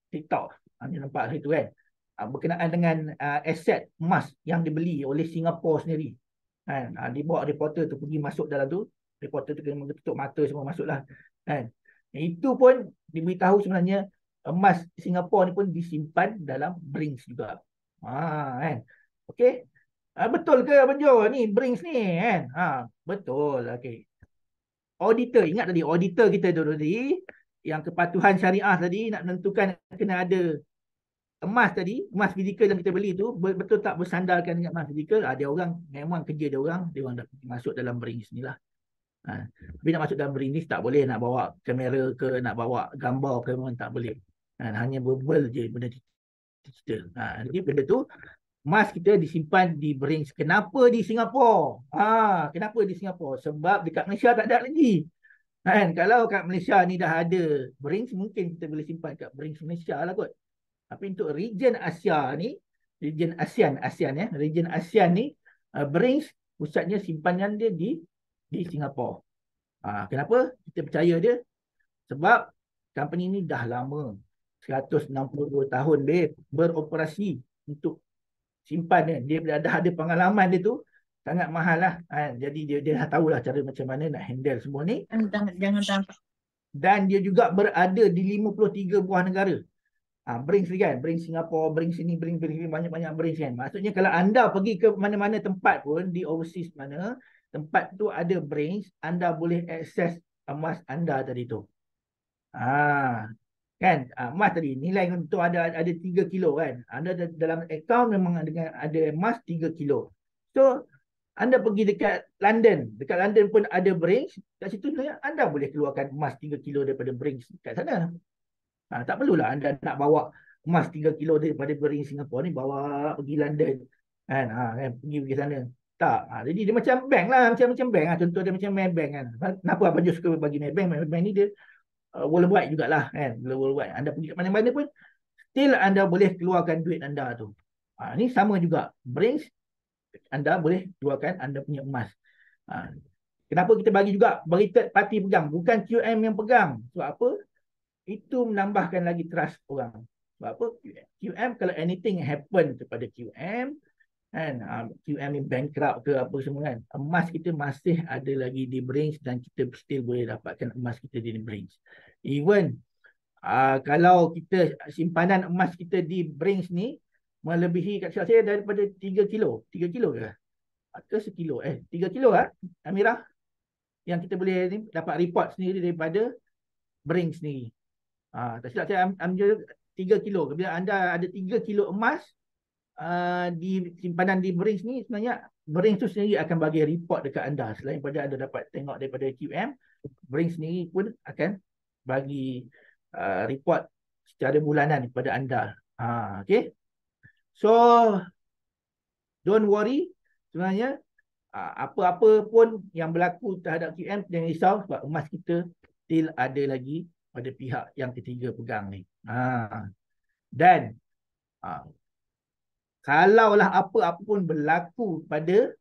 TikTok, anda nampak itu kan, berkenaan dengan aset emas yang dibeli oleh Singapura sendiri kan. Dibawa reporter tu pergi masuk dalam tu, reporter tu kena tutup mata semua masuklah kan. Itu pun diberitahu sebenarnya emas Singapura ni pun disimpan dalam Brings juga kan. Okey. Betul ke Bejo ni Brinks ni kan? Betul. Okey. Auditor, ingat tadi auditor kita tu tadi yang kepatuhan syariah tadi nak menentukan kena ada emas tadi, emas fizikal yang kita beli tu betul tak bersandarkan dengan emas fizikal. Dia orang memang kerja dia orang dah masuk dalam Brinks ni lah. Tapi nak masuk dalam Brinks tak boleh nak bawa kamera ke, nak bawa gambar ke, memang tak boleh. Hanya verbal je benda kita. Jadi benda tu emas kita disimpan di Brinks. Kenapa di Singapura? Kenapa di Singapura? Sebab dekat Malaysia tak ada lagi. Kalau kat Malaysia ni dah ada Brinks, mungkin kita boleh simpan kat Brinks Malaysia lah kot. Tapi untuk region Asia ni, region ASEAN ya, region ASEAN ni, Brinks pusatnya simpanan dia di Singapura. Kenapa kita percaya dia? Sebab company ni dah lama, 162 tahun dia beroperasi untuk simpan dia. Dia dah ada pengalaman dia tu sangat mahal lah. Jadi dia dah tahulah cara macam mana nak handle semua ni.
Jangan.
Dan dia juga berada di 53 buah negara. Brinks ni kan, Brinks Singapore, Brinks sini, Brinks banyak-banyak Brinks kan. Maksudnya kalau anda pergi ke mana-mana tempat pun di overseas mana, tempat tu ada Brinks, anda boleh akses emas anda tadi tu. Kan, emas tadi nilai untuk ada 3 kilo kan. Anda dalam akaun memang ada emas 3 kilo. So anda pergi dekat London pun ada Brinks. Kat situ sebenarnya anda boleh keluarkan emas 3 kilo daripada Brinks kat sana. Tak perlulah anda nak bawa emas 3 kilo daripada Brinks Singapura ni bawa pergi London kan. Pergi sana. Tak. Jadi dia macam bank lah, macam bank lah. Contoh dia macam Maybank kan. Kenapa Abang Jo suka bagi Maybank? Maybank ni dia worldwide jugalah kan. Worldwide. Anda pergi ke mana-mana pun still anda boleh keluarkan duit anda tu. Ni sama juga. Brinks anda boleh keluarkan anda punya emas. Kenapa kita bagi juga bagi third party pegang, bukan QM yang pegang. Sebab apa? Itu menambahkan lagi trust orang. Sebab apa? QM kalau anything happen kepada QM kan, QM ni bankrupt ke apa semua kan, emas kita masih ada lagi di Brinks dan kita still boleh dapatkan emas kita di Brinks. Even kalau kita simpanan emas kita di Brinks ni melebihi kat saya daripada 3 kilo. 3 kilo ke? Atau sekilo? 3 kilo Amirah? Yang kita boleh dapat report sendiri daripada Brinks ni. Tak silap saya ambil 3 kilo. Bila anda ada 3 kilo emas di simpanan di Brinks ni, sebenarnya Brinks tu sendiri akan bagi report dekat anda. Selain pada anda dapat tengok daripada QM, Brinks sendiri pun akan bagi report secara bulanan kepada anda. Okay. So don't worry. Sebenarnya apa-apa pun yang berlaku terhadap QM, jangan risau sebab emas kita still ada lagi pada pihak yang ketiga pegang ni. Dan kalaulah apa-apa pun berlaku pada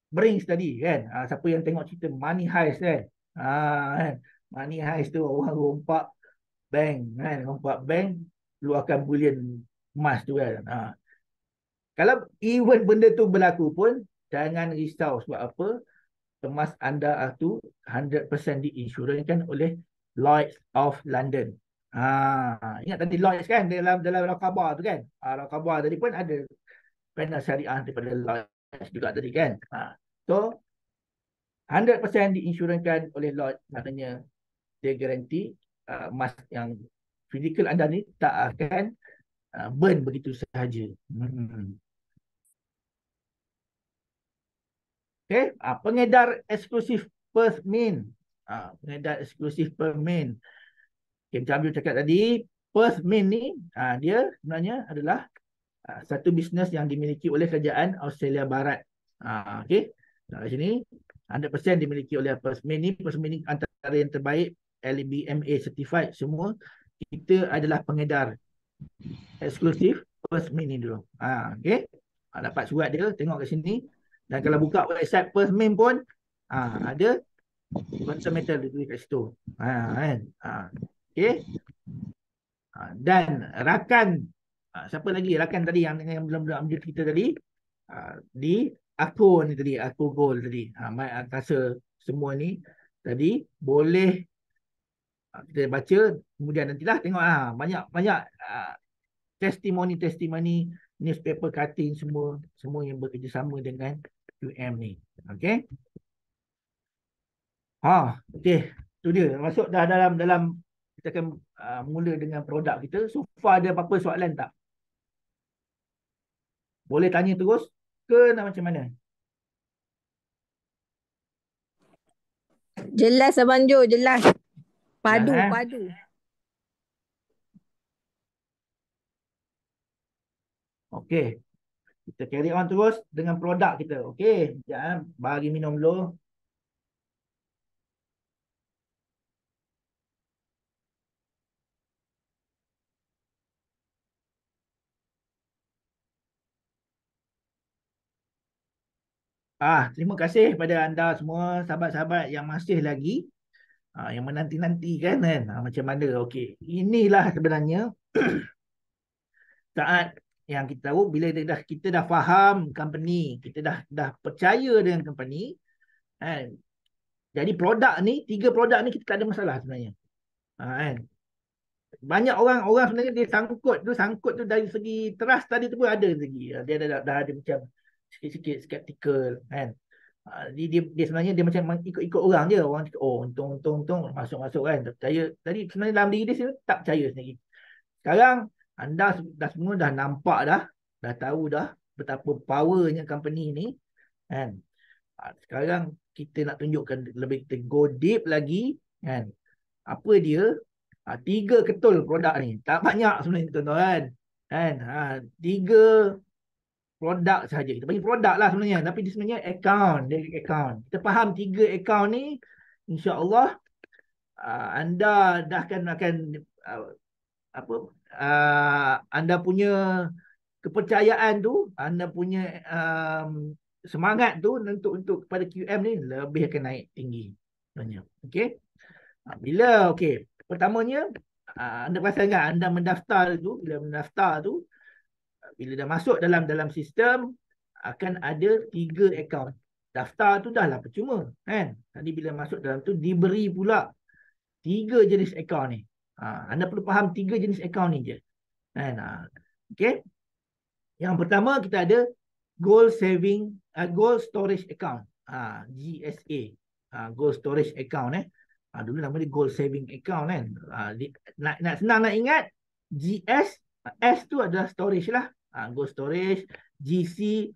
Brinks tadi kan, siapa yang tengok cerita Money Heist kan, kan? Money Heist tu orang rompak bank kan, keluarkan bullion emas tu kan. Kalau even benda tu berlaku pun jangan risau. Sebab apa? Emas anda tu 100% diinsurankan oleh Lloyd's of London. Ingat tadi Lloyd's kan dalam khabar tu kan. Khabar tadi pun ada panel syariah daripada Lloyd's juga tadi kan. So 100% diinsurankan oleh Lloyd's, maknanya dia garanti emas yang fizikal anda ni tak akan burn begitu sahaja. Okay, pengedar eksklusif Perth Mint. Pengedar eksklusif Perth Mint. Okay, macam Abdul cakap tadi, Perth Mint ni dia sebenarnya adalah satu bisnes yang dimiliki oleh kerajaan Australia Barat. Okay, di sini 100% dimiliki oleh Perth Mint ni. Perth Mint ni antara yang terbaik, LBMA certified semua. Kita adalah pengedar eksklusif Perth Mint ni dulu. Okay, dapat surat dia, tengok kat sini. Dan kalau buka website Perth Mint pun ada quantum metal ditulis kat situ. Kan? Okay. Dan rakan siapa lagi? Rakan tadi yang belum ambil kita tadi di Aku ni tadi, Aku Gold tadi. Rasa semua ni tadi boleh kita baca, kemudian nantilah tengok banyak testimoni newspaper cutting semua, semua yang bekerjasama dengan QM ni. Okey. Okey. Itu dia. Masuk dah dalam dalam kita akan mula dengan produk kita. So far ada apa-apa soalan tak? Boleh tanya terus ke nak macam mana?
Jelas Abang Jo, jelas.
Jelas,
Padu,
eh?
padu.
Okey. Kita carry on terus dengan produk kita. Okey. Sekejap, bagi minum dulu. Terima kasih pada anda semua sahabat-sahabat yang masih lagi yang menanti-nanti kan, macam mana. Okey. Inilah sebenarnya saat yang kita tahu bila kita dah faham company, kita dah percaya dengan company, kan. Jadi produk ni, 3 produk ni kita tak ada masalah sebenarnya. Kan. Banyak orang sebenarnya dia sangkut tu dari segi trust tadi tu pun ada segi. Dia dah ada macam sikit-sikit skeptical, kan. Dia sebenarnya dia macam ikut-ikut orang je. Orang cakap, oh untung masuk kan. Tak percaya. Tadi sebenarnya dalam diri dia sendiri tak percaya sendiri. Sekarang anda dah semua dah nampak dah tahu dah betapa powernya company ni, kan. Sekarang kita nak tunjukkan lebih, kita go deep lagi, kan. Apa dia? 3 ketul produk ni. Tak banyak sebenarnya tuan-tuan, kan. 3 produk sahaja. Kita panggil produk lah sebenarnya, tapi dia sebenarnya account. Kita faham 3 account ni, insya-Allah anda dah akan apa anda punya kepercayaan tu, anda punya semangat tu untuk kepada QM ni lebih akan naik tinggi sebenarnya. Okey. Bila okey, pertamanya anda perasan tak anda mendaftar tu, bila mendaftar tu, bila dah masuk dalam sistem akan ada 3 akaun. Daftar tu dah lah percuma, kan. Tadi bila masuk dalam tu diberi pula 3 jenis akaun ni. Anda perlu faham 3 jenis akaun ni je, kan. Okey. Yang pertama kita ada Gold Storage Account, GSA, Gold Storage Account. Dulu nama dia Gold Saving Account, kan. Nak senang nak ingat, GS, S tu adalah storage lah. Gold Storage, GC,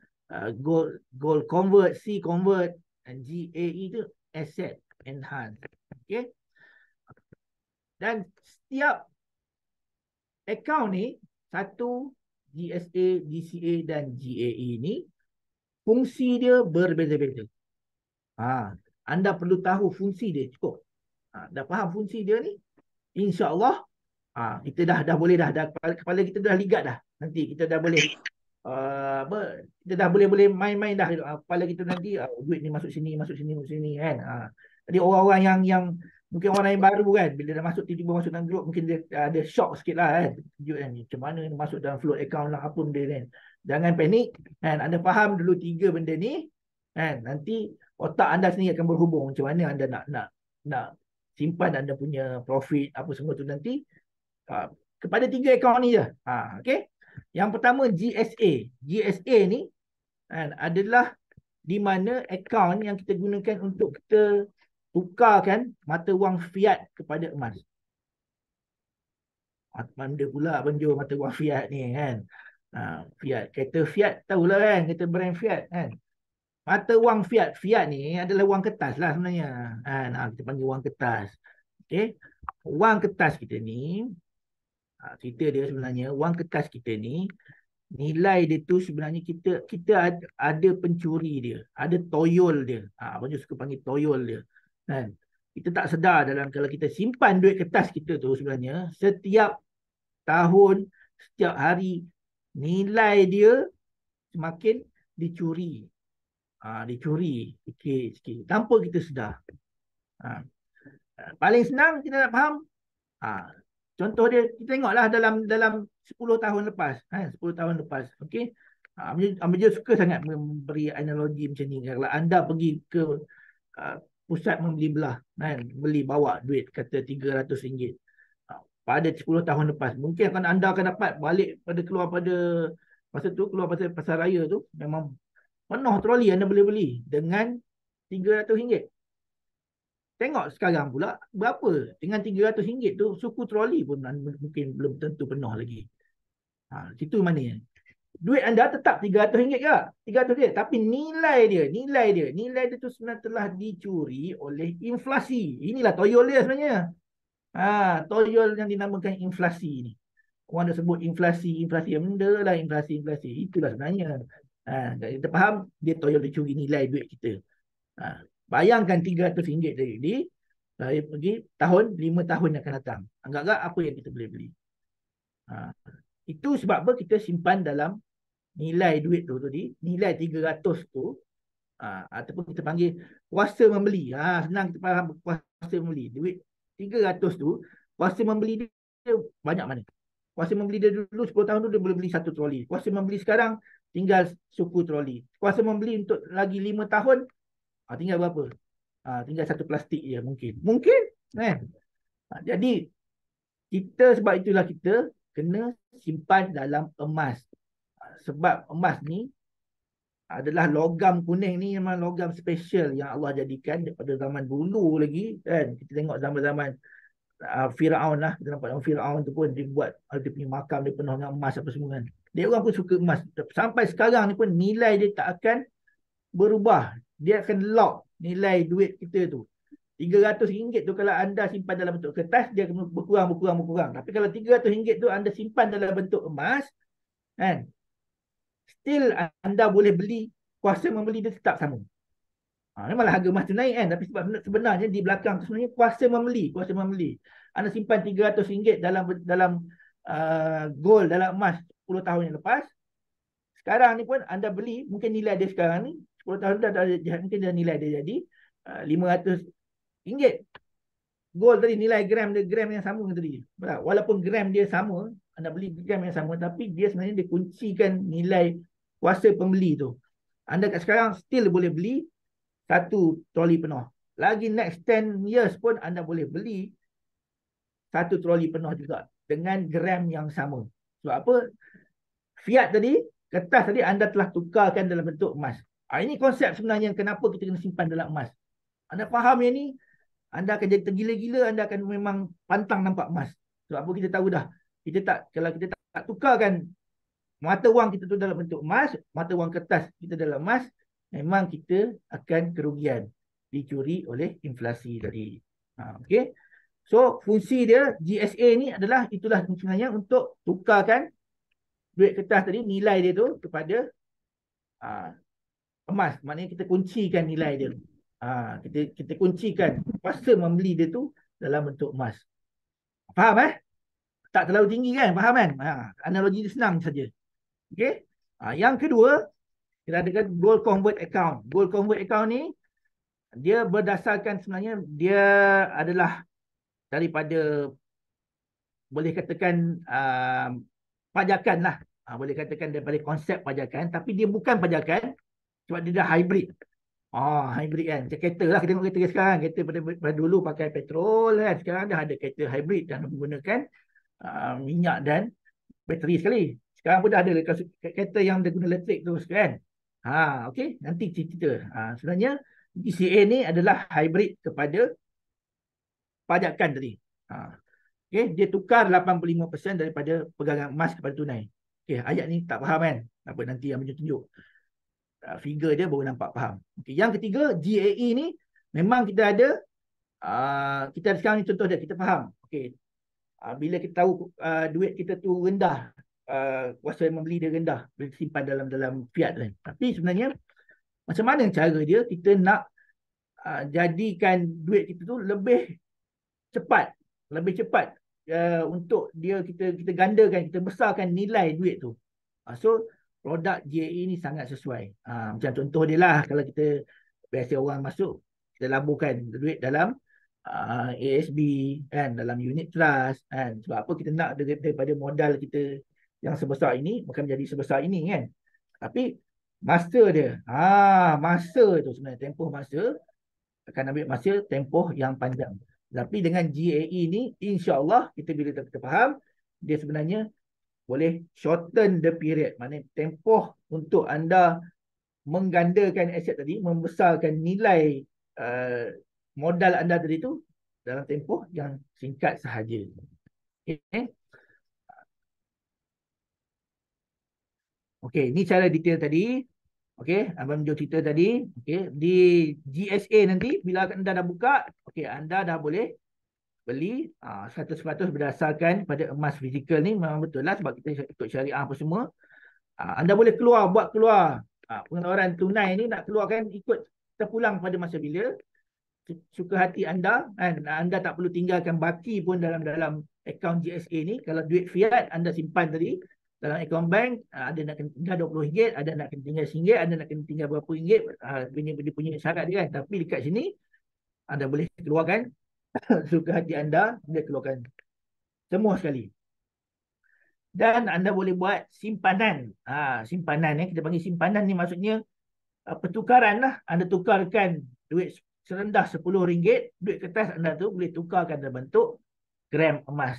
Gold Convert, C Convert, dan GAE tu Asset Enhance. Okay. Dan setiap account ni, satu GSA, GCA dan GAE ni, fungsi dia berbeza-beza. Anda perlu tahu fungsi dia cukup. Dah faham fungsi dia ni, insya-Allah kita dah boleh dah kepala kita dah ligat dah. Nanti kita dah boleh kita dah boleh main-main dah. Kepala kita nanti duit ni masuk sini kan. Jadi orang-orang yang mungkin orang yang baru kan, bila dah masuk tiba-tiba masuk dalam grup, mungkin dia ada shock sikit lah, kan. Kejut kan, macam mana ni masuk dalam float account lah, apa benda kan. Jangan panik, kan. Anda faham dulu 3 benda ni, kan. Nanti otak anda sendiri akan berhubung macam mana anda nak simpan anda punya profit apa semua tu nanti kepada 3 akaun ni je. Okey. Yang pertama GSA. GSA ni, kan, adalah di mana akaun yang kita gunakan untuk kita tukarkan mata wang fiat kepada emas. Mana pula Abang Jo mata wang fiat ni, kan. Fiat, kereta Fiat tahulah, kan, kereta brand Fiat, kan. Mata wang fiat ni adalah wang kertas lah sebenarnya, kan. Kita panggil wang kertas. Okey. Wang kertas kita ni, cerita dia sebenarnya, wang kertas kita ni, nilai dia tu sebenarnya kita ada pencuri dia, ada toyol dia. Abang Jo suka panggil toyol dia, kan. Kita tak sedar dalam kalau kita simpan duit kertas kita tu, sebenarnya setiap tahun, setiap hari, nilai dia semakin dicuri. Dicuri sikit tanpa kita sedar. Paling senang kita nak faham, contoh dia, kita tengoklah dalam 10 tahun lepas, 10 tahun lepas. Okey. Abang Jo suka sangat memberi analogi macam ni. Kalau anda pergi ke pusat membeli belah, kan, bawa duit kata RM300, pada 10 tahun lepas, mungkin anda akan dapat balik keluar pada Masa tu keluar pasar raya tu memang penuh troli anda boleh beli dengan RM300. Tengok sekarang pula berapa. Dengan RM300 tu suku troli pun mungkin belum tentu penuh lagi. Situ maknanya. Duit anda tetap RM300 ke? RM300. Tapi nilai dia tu sebenarnya telah dicuri oleh inflasi. Inilah toyol dia sebenarnya. Toyol yang dinamakan inflasi ni. Orang dah sebut inflasi benda lah, inflasi. Itulah sebenarnya. Kita faham dia toyol dia curi nilai duit kita. Bayangkan RM300 tadi saya pergi tahun 5 tahun yang akan datang. Anggap-anggap apa yang kita boleh beli. Itu sebab apa kita simpan dalam nilai duit tu tadi, nilai 300 tu, ataupun kita panggil kuasa membeli. Senang kita faham kuasa membeli. Duit 300 tu, kuasa membeli dia banyak mana. Kuasa membeli dia dulu 10 tahun tu dia boleh beli 1 troli. Kuasa membeli sekarang tinggal suku troli. Kuasa membeli untuk lagi 5 tahun, tinggal berapa? Tinggal 1 plastik je mungkin. Mungkin. Jadi, sebab itulah kita kena simpan dalam emas. Sebab emas ni adalah logam kuning ni memang logam special yang Allah jadikan daripada zaman dulu lagi kan. Kita tengok zaman-zaman Firaun lah, kita nampak Firaun tu pun dia buat dia punya makam dia penuh dengan emas apa semua kan. Dia orang pun suka emas. Sampai sekarang ni pun nilai dia tak akan berubah. Dia akan lock nilai duit kita tu. RM300 tu kalau anda simpan dalam bentuk kertas dia akan berkurang. Tapi kalau RM300 tu anda simpan dalam bentuk emas kan, still anda boleh beli, kuasa membeli dia tetap sama. Ini malah harga emas tu naik kan. Tapi sebab sebenarnya di belakang tu sebenarnya kuasa membeli. Anda simpan RM300 dalam gold, dalam emas 10 tahun yang lepas. Sekarang ni pun anda beli, mungkin nilai dia sekarang ni 10 tahun dah mungkin dia nilai dia jadi RM500. Gold tadi nilai gram yang sama tadi. Walaupun gram dia sama, anda beli gram yang sama, tapi dia sebenarnya dia kuncikan nilai kuasa pembeli tu. Anda kat sekarang still boleh beli 1 troli penuh. Lagi next 10 years pun anda boleh beli 1 troli penuh juga dengan gram yang sama. Sebab apa? Fiat tadi, kertas tadi anda telah tukarkan dalam bentuk emas. Ini konsep sebenarnya kenapa kita kena simpan dalam emas. Anda faham yang ni, anda akan jadi tergila-gila, anda akan memang pantang nampak emas. Sebab apa kita tahu dah, kalau kita tak tukarkan mata wang kita tu dalam bentuk emas, mata wang kertas kita dalam emas, memang kita akan kerugian, dicuri oleh inflasi tadi. Okay. So fungsi dia GSA ni itulah sebenarnya untuk tukarkan duit kertas tadi, nilai dia tu kepada emas. Maknanya kita kuncikan nilai dia. Kita kuncikan kuasa membeli dia tu dalam bentuk emas. Faham Tak terlalu tinggi kan? Faham kan? Analogi dia senang saja. Okey. Yang kedua, kita ada gold convert account. Gold convert account ni dia berdasarkan sebenarnya dia adalah daripada boleh katakan pajakan lah. Boleh katakan daripada konsep pajakan, tapi dia bukan pajakan sebab dia dah hybrid. Hybrid kan. Macam kereta lah, kita tengok kereta sekarang. Kereta pada dulu pakai petrol kan. Sekarang dah ada kereta hybrid dan menggunakan minyak dan bateri sekali. Sekarang pun dah ada kereta yang dia guna elektrik terus kan. Okey, nanti cerita. Sebenarnya GCA ni adalah hybrid kepada pajakan tadi. Okey, dia tukar 85% daripada pegangan emas kepada tunai. Okey, ayat ni tak faham kan? Apa nanti yang tunjuk. Figure dia baru nampak faham. Okay. Yang ketiga, GAE ni memang kita ada kita sekarang ni contoh dia, kita faham. Okey. Bila kita tahu duit kita tu rendah, kuasa membeli dia rendah, boleh simpan dalam fiat kan. Tapi sebenarnya macam mana cara dia kita nak jadikan duit kita tu lebih cepat untuk kita gandakan, kita besarkan nilai duit tu. So produk GAE ni sangat sesuai. Macam contoh dia lah, kalau kita biasa orang masuk, kita laburkan duit dalam ASB kan, dalam unit trust kan. Sebab apa kita nak daripada modal kita yang sebesar ini bukan menjadi sebesar ini kan. Tapi masa dia, masa tu sebenarnya tempoh masa akan ambil masa tempoh yang panjang. Tapi dengan GAE ni insya-Allah kita bila kita faham dia sebenarnya boleh shorten the period. Maknanya tempoh untuk anda menggandakan aset tadi, membesarkan nilai modal anda tadi tu dalam tempoh yang singkat sahaja. Okay. Okey, ni cara detail tadi. Okey, abang Joe cerita tadi. Okey, di GSA nanti bila anda dah buka, okey, anda dah boleh beli 100% berdasarkan pada emas fizikal ni. Memang betul lah sebab kita ikut syariah apa semua. Anda boleh buat keluar pengeluaran tunai ni, nak keluarkan ikut terpulang pada masa bila suka hati anda, kan. Anda tak perlu tinggalkan baki pun dalam akaun GSA ni. Kalau duit fiat anda simpan tadi dalam akaun bank, ada nak kena tinggal RM20, ada nak kena tinggal RM1, ada nak kena tinggal berapa ringgit, dia punya syarat dia kan. Tapi dekat sini anda boleh keluarkan suka hati anda, boleh keluarkan semua sekali. Dan anda boleh buat simpanan. Simpanan kita panggil simpanan ni maksudnya pertukaran lah. Anda tukarkan duit serendah RM10, duit kertas anda tu boleh tukarkan dalam bentuk gram emas.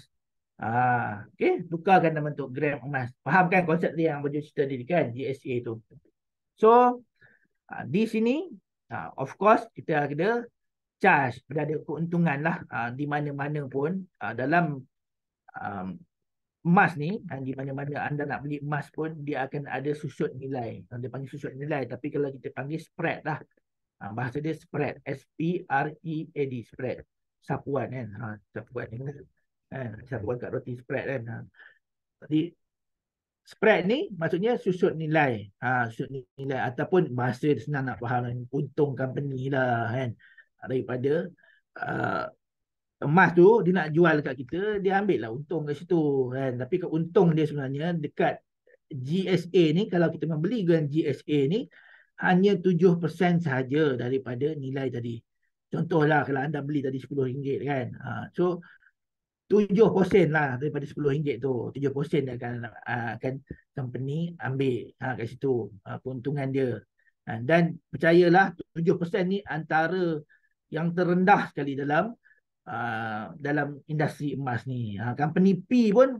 Okay, tukarkan dalam bentuk gram emas. Faham kan konsep dia yang Abang cerita tadi kan, GSA tu. So di sini of course kita ada charge, kita ada keuntungan lah. Di mana-mana pun dalam emas ni, di mana-mana anda nak beli emas pun dia akan ada susut nilai. Dia panggil susut nilai, tapi kalau kita panggil spread lah. Bahasa dia spread, S-P-R-E-A-D, spread. Sapuan kan. Sapuan ni sapuan kat roti spread kan. Jadi spread ni maksudnya susut nilai. Susut nilai ataupun bahasa senang nak faham, untung company lah kan. Daripada emas tu dia nak jual dekat kita, dia ambil lah untung kat situ kan. Tapi untung dia sebenarnya dekat GSA ni, kalau kita membeli dengan GSA ni hanya 7% sahaja daripada nilai tadi. Contohlah kalau anda beli tadi RM10 kan. So 7% lah daripada RM10 tu. 7% dia akan company ambil kat situ keuntungan dia. Dan percayalah 7% ni antara yang terendah sekali dalam industri emas ni. Company P pun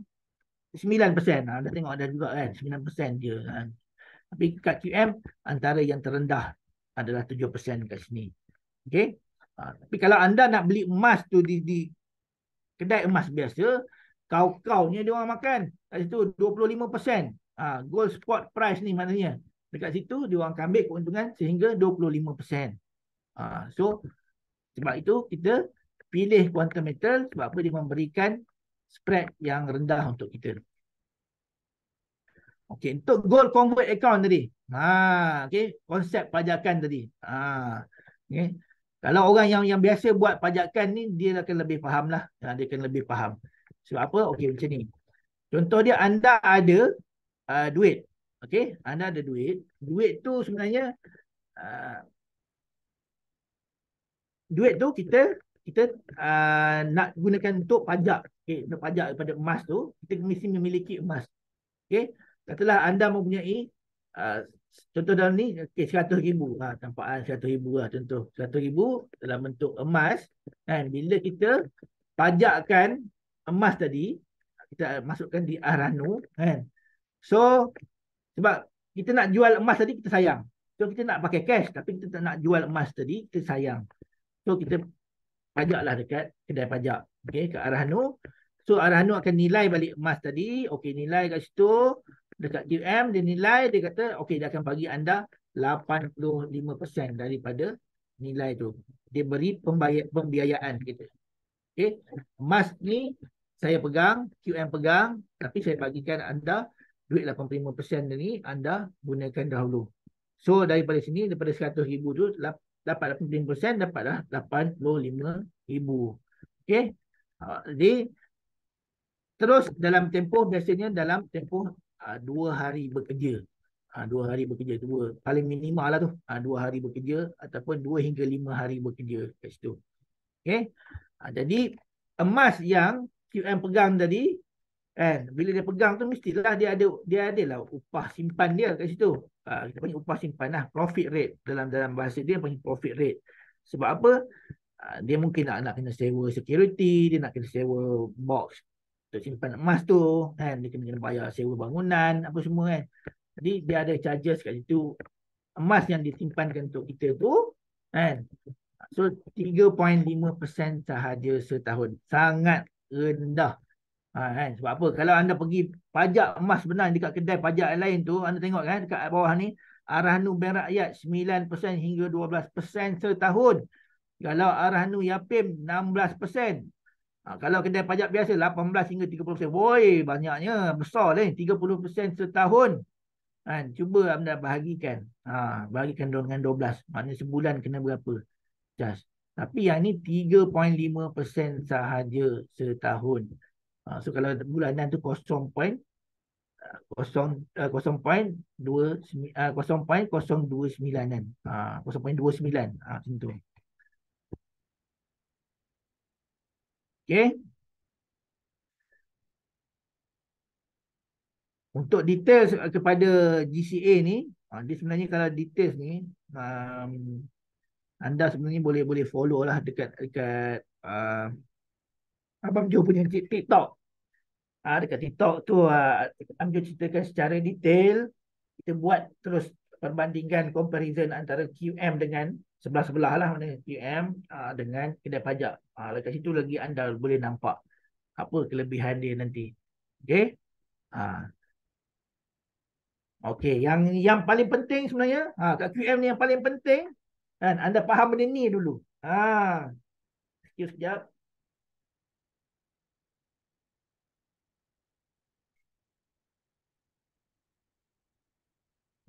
9%. Anda tengok ada juga kan 9% je. Tapi kat QM antara yang terendah adalah 7% kat sini. Okey. Tapi kalau anda nak beli emas tu di kedai emas biasa, kau-kaunya dia orang makan kat situ 25%. Gold spot price ni maknanya dekat situ dia orang ambil keuntungan sehingga 25%. So sebab itu kita pilih quantum metal sebab apa, dia memberikan spread yang rendah untuk kita. Okey, untuk gold convert account tadi. Okey, konsep pajakan tadi. Okey. Kalau orang yang biasa buat pajakan ni, dia akan lebih faham lah. Dia akan lebih faham. Sebab apa? Okey, macam ni. Contoh dia, anda ada duit. Okey, anda ada duit. Duit tu sebenarnya duit tu kita nak gunakan untuk pajak. Okey, untuk pajak daripada emas tu, kita mesti memiliki emas. Okey, katalah anda mempunyai contoh dalam ni, RM100,000. Tampakan RM100,000 lah contoh. RM100,000 dalam bentuk emas. Kan? Bila kita pajakkan emas tadi, kita masukkan di Arano. Kan? So, sebab kita nak jual emas tadi, kita sayang. So, kita nak pakai cash, tapi kita tak nak jual emas tadi, kita sayang. So, kita pajaklah dekat kedai pajak. Okay, ke Arano. So, Arano akan nilai balik emas tadi. Okey, nilai kat situ. Dekat QM dia nilai, dia kata okey, dia akan bagi anda 85% daripada nilai tu. Dia beri pembiayaan kita. Okey, emas ni saya pegang, QM pegang, tapi saya bagikan anda duit 85% ni anda gunakan dahulu. So daripada sini, daripada RM100,000 tu dapat 85%, dapatlah RM85,000. Okey. Jadi terus dalam tempoh, biasanya dalam tempoh 2 hari bekerja. 2 hari bekerja tu paling minimal lah tu. 2 hari bekerja ataupun 2 hingga 5 hari bekerja kat situ. Okey. Jadi emas yang QM pegang tadi kan, bila dia pegang tu mestilah dia ada lah upah simpan dia kat situ. Kita panggil upah simpan lah, profit rate. Dalam bahasa dia panggil profit rate. Sebab apa? Dia mungkin nak kena sewa security, dia nak kena sewa box untuk simpan emas tu kan, dia kena bayar sewa bangunan apa semua kan. Jadi dia ada charges kat situ. Emas yang disimpankan untuk kita tu kan, so 3.5% sahaja setahun. Sangat rendah. Kan? Sebab apa? Kalau anda pergi pajak emas benar dekat kedai pajak yang lain tu, anda tengok kan dekat bawah ni, Arahnu Bank Rakyat 9% hingga 12% setahun. Kalau Arahnu Yapim 16%. Kalau kedai pajak biasa 18 hingga 30%. Woi, banyaknya, besar ni, 30% setahun. Kan? Cuba anda bahagikan. Bahagikan dengan 12. Maknanya sebulan kena berapa? Just. Tapi yang ni 3.5% sahaja setahun. So kalau bulanan tu 0.029-an. 0.29. Macam tu. Okey. Untuk details kepada GCA ni, dia sebenarnya kalau details ni, anda sebenarnya boleh follow lah dekat Abang Jo punya TikTok. Dekat TikTok tu Abang Jo ceritakan secara detail. Kita buat terus perbandingan comparison antara QM dengan sebelah-sebelah lah, mana QM dengan kedai pajak. Dekat situ lagi anda boleh nampak apa kelebihan dia nanti. Okey. Okey, yang paling penting sebenarnya, kat QM ni yang paling penting kan, anda faham benda ni dulu. Excuse sekejap.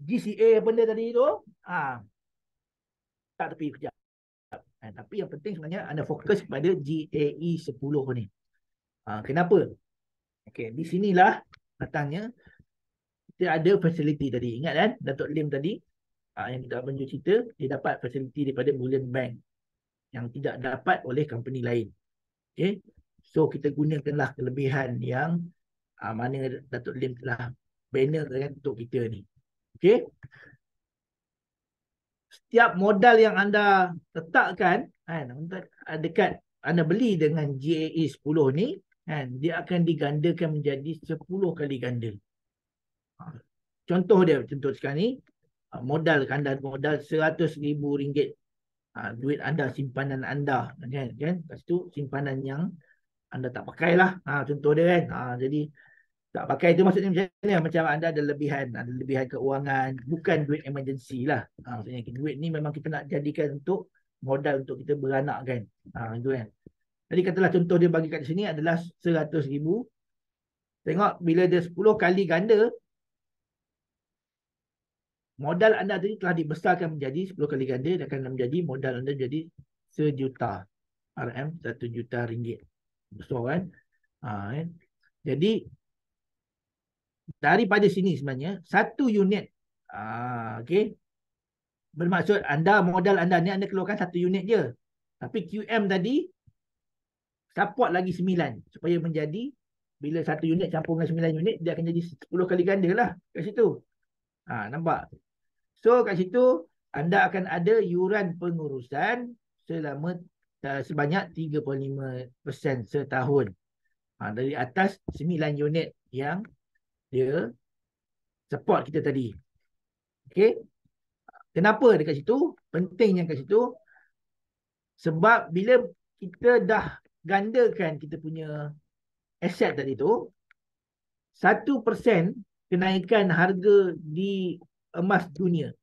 GCA benda tadi tu, tak tepi sekejap. Tapi yang penting sebenarnya anda fokus pada GAE 10 ni. Kenapa? Okey, di sinilah datangnya kita ada facility tadi. Ingat kan Datuk Lim tadi yang kita Abang Jo cerita, dia dapat facility daripada Bullion Bank yang tidak dapat oleh company lain. Okey. So kita gunakanlah kelebihan yang mana Datuk Lim telah bannerkan untuk kita ni. Okey. Setiap modal yang anda letakkan kan, dekat anda beli dengan GAE 10 ni kan, dia akan digandakan menjadi 10 kali ganda. Contoh dia, contoh sekarang ni, modal anda modal RM100,000, duit anda, simpanan anda kan, kat situ simpanan yang anda tak pakai lah, contoh dia kan. Jadi tak pakai tu maksudnya macam mana? Macam anda ada lebihan keuangan, bukan duit emergency lah. Maksudnya duit ni memang kita nak jadikan untuk modal untuk kita beranak kan. Itu kan. Jadi katalah contoh dia bagi kat sini adalah RM100,000. Tengok bila dia 10 kali ganda, modal anda tadi telah dibesarkan menjadi 10 kali ganda, dan akan menjadi modal anda jadi RM1,000,000. RM1,000,000. Besar kan? Kan? Jadi daripada sini sebenarnya satu unit, okey, bermaksud modal anda ni anda keluarkan satu unit je, tapi QM tadi support lagi 9 supaya menjadi, bila satu unit campur dengan 9 unit, dia akan jadi 10 kali ganda lah kat situ. Nampak? So kat situ anda akan ada yuran pengurusan selama sebanyak 3.5% setahun, dari atas 9 unit yang dia support kita tadi. Okey. Kenapa dekat situ? Pentingnya kat situ sebab bila kita dah gandakan kita punya aset tadi tu, 1% kenaikan harga di emas dunia.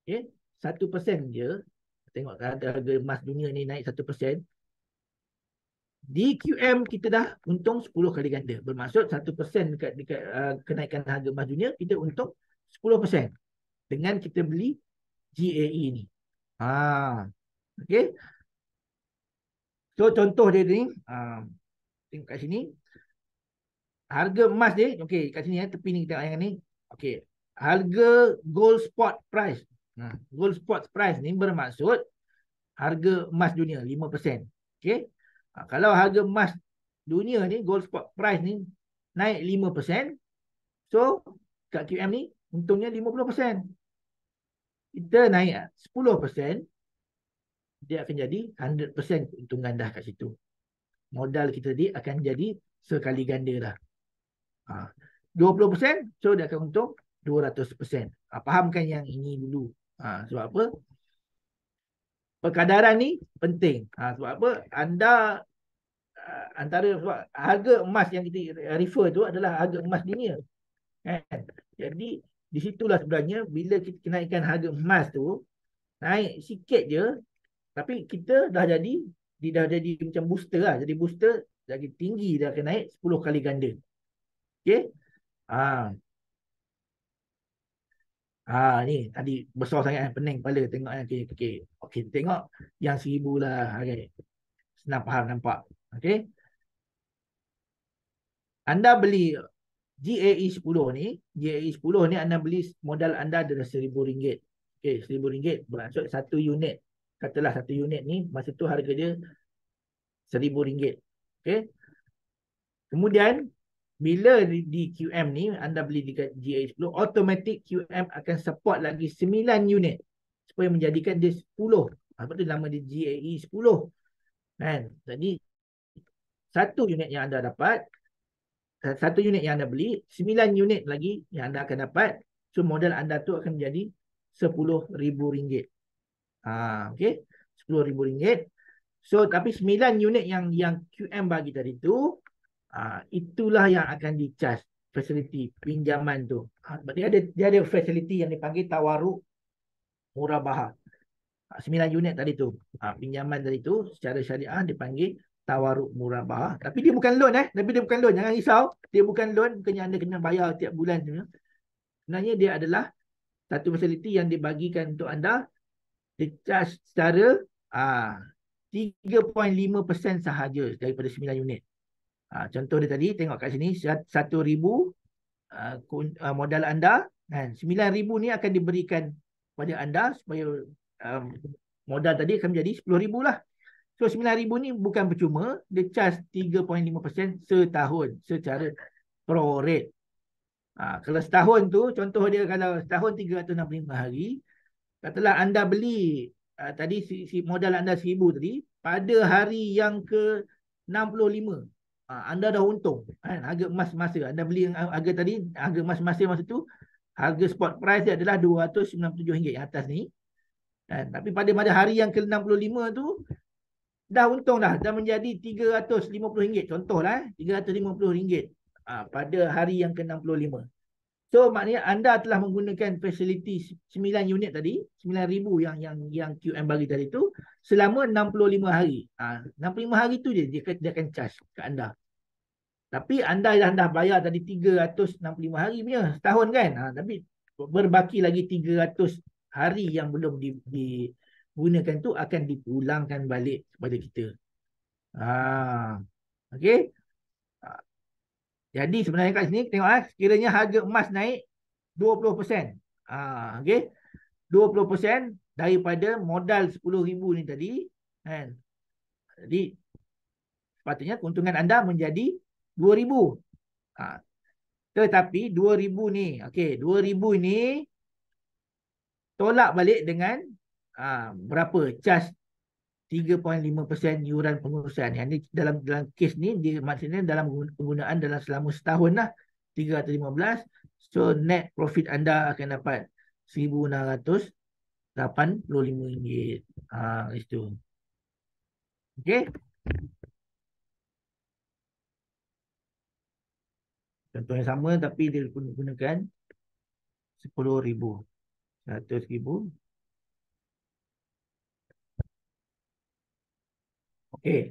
Okey, 1% je. Tengok harga emas dunia ni naik 1%. Di QM kita dah untung 10 kali ganda. Bermaksud 1% dekat kenaikan harga emas dunia, kita untung 10% dengan kita beli GAE ni. Okey. So contoh dia ni, tengok kat sini. Harga emas ni, okey, kat sini tepi ni kita tengok yang ni. Okey. Harga gold spot price. Gold spot price ni bermaksud harga emas dunia 5%. Okey. Kalau harga emas dunia ni, gold spot price ni naik 5%, so kat QM ni untungnya 50%. Kita naik 10%, dia akan jadi 100% keuntungan dah kat situ. Modal kita tadi akan jadi sekali ganda dah. 20%, so dia akan untung 200%. Fahamkan yang ini dulu. Sebab apa? Perkadaran ni penting. Sebab apa? Anda antara sebab harga emas yang kita refer tu adalah harga emas dunia. Kan? Jadi di situlah sebenarnya bila kita kenaikan harga emas tu naik sikit je, tapi kita dah jadi macam booster lah. Jadi booster lagi tinggi, dia akan naik 10 kali ganda. Okey? Ni tadi besar sangat kan, pening kepala tengok kan. Okey, tengok yang 1000 lah. Okey. Senang faham nampak. Okey. Anda beli GAE 10 ni, GAE 10 ni anda beli modal anda adalah RM1,000. Okey, RM1,000 bermaksud satu unit. Katalah satu unit ni masa tu harga dia RM1,000. Okey. Kemudian bila di QM ni anda beli dekat GAE 10, automatic QM akan support lagi 9 unit supaya menjadikan dia 10. Apa tu nama dia GAE 10. Kan? Jadi satu unit yang anda dapat, satu unit yang anda beli, 9 unit lagi yang anda akan dapat. So modal anda tu akan menjadi RM10,000. Okey, RM10,000. So tapi 9 unit yang QM bagi tadi tu, itulah yang akan di-charge fasiliti pinjaman tu. Dia ada fasiliti yang dipanggil tawaruk murabahah. 9 unit tadi tu. Pinjaman tadi tu secara syariah dipanggil tawaruk murabahah. Tapi dia bukan loan Tapi dia bukan loan. Jangan risau. Dia bukan loan. Bukannya anda kena bayar tiap bulan. Sebenarnya dia adalah satu fasiliti yang dibagikan untuk anda. Di-charge secara 3.5% sahaja daripada 9 unit. Contoh dia tadi, tengok kat sini, 1,000 modal anda, kan? 9,000 ni akan diberikan pada anda supaya modal tadi akan menjadi 10,000 lah. So 9,000 ni bukan percuma, dia charge 3.5% setahun secara pro-rate. Kalau setahun tu, contoh dia kalau setahun 365 hari, katalah anda beli tadi si modal anda 1,000 tadi, pada hari yang ke-65, anda dah untung. Kan? Harga emas masa anda beli harga tadi, harga emas masa tu, harga spot price dia adalah RM297 yang atas ni. Kan? Tapi pada hari yang ke-65 tu dah untung dah menjadi RM350. Contohlah RM350 pada hari yang ke-65. So maknanya anda telah menggunakan fasiliti 9 unit tadi, 9,000 yang QM bagi tadi tu selama 65 hari. 65 hari tu dia akan charge ke anda. Tapi anda dah bayar tadi 365 hari punya setahun kan. Tapi berbaki lagi 300 hari yang belum digunakan tu akan dipulangkan balik kepada kita. Okey. Jadi sebenarnya kat sini tengok sekiranya harga emas naik 20%. Okey. 20% daripada modal 10,000 ni tadi, kan. Jadi sepatutnya keuntungan anda menjadi 2,000. Tetapi 2,000 ni, okey, 2,000 ni tolak balik dengan berapa? Charge 3.5% yuran pengurusan. Yang ni dalam kes ni dia maksudnya dalam penggunaan dalam selama setahun lah, 315. So net profit anda akan dapat RM1,685. Itu. Okey. Contoh yang sama tapi dia gunakan 10,000. 100,000. Okey.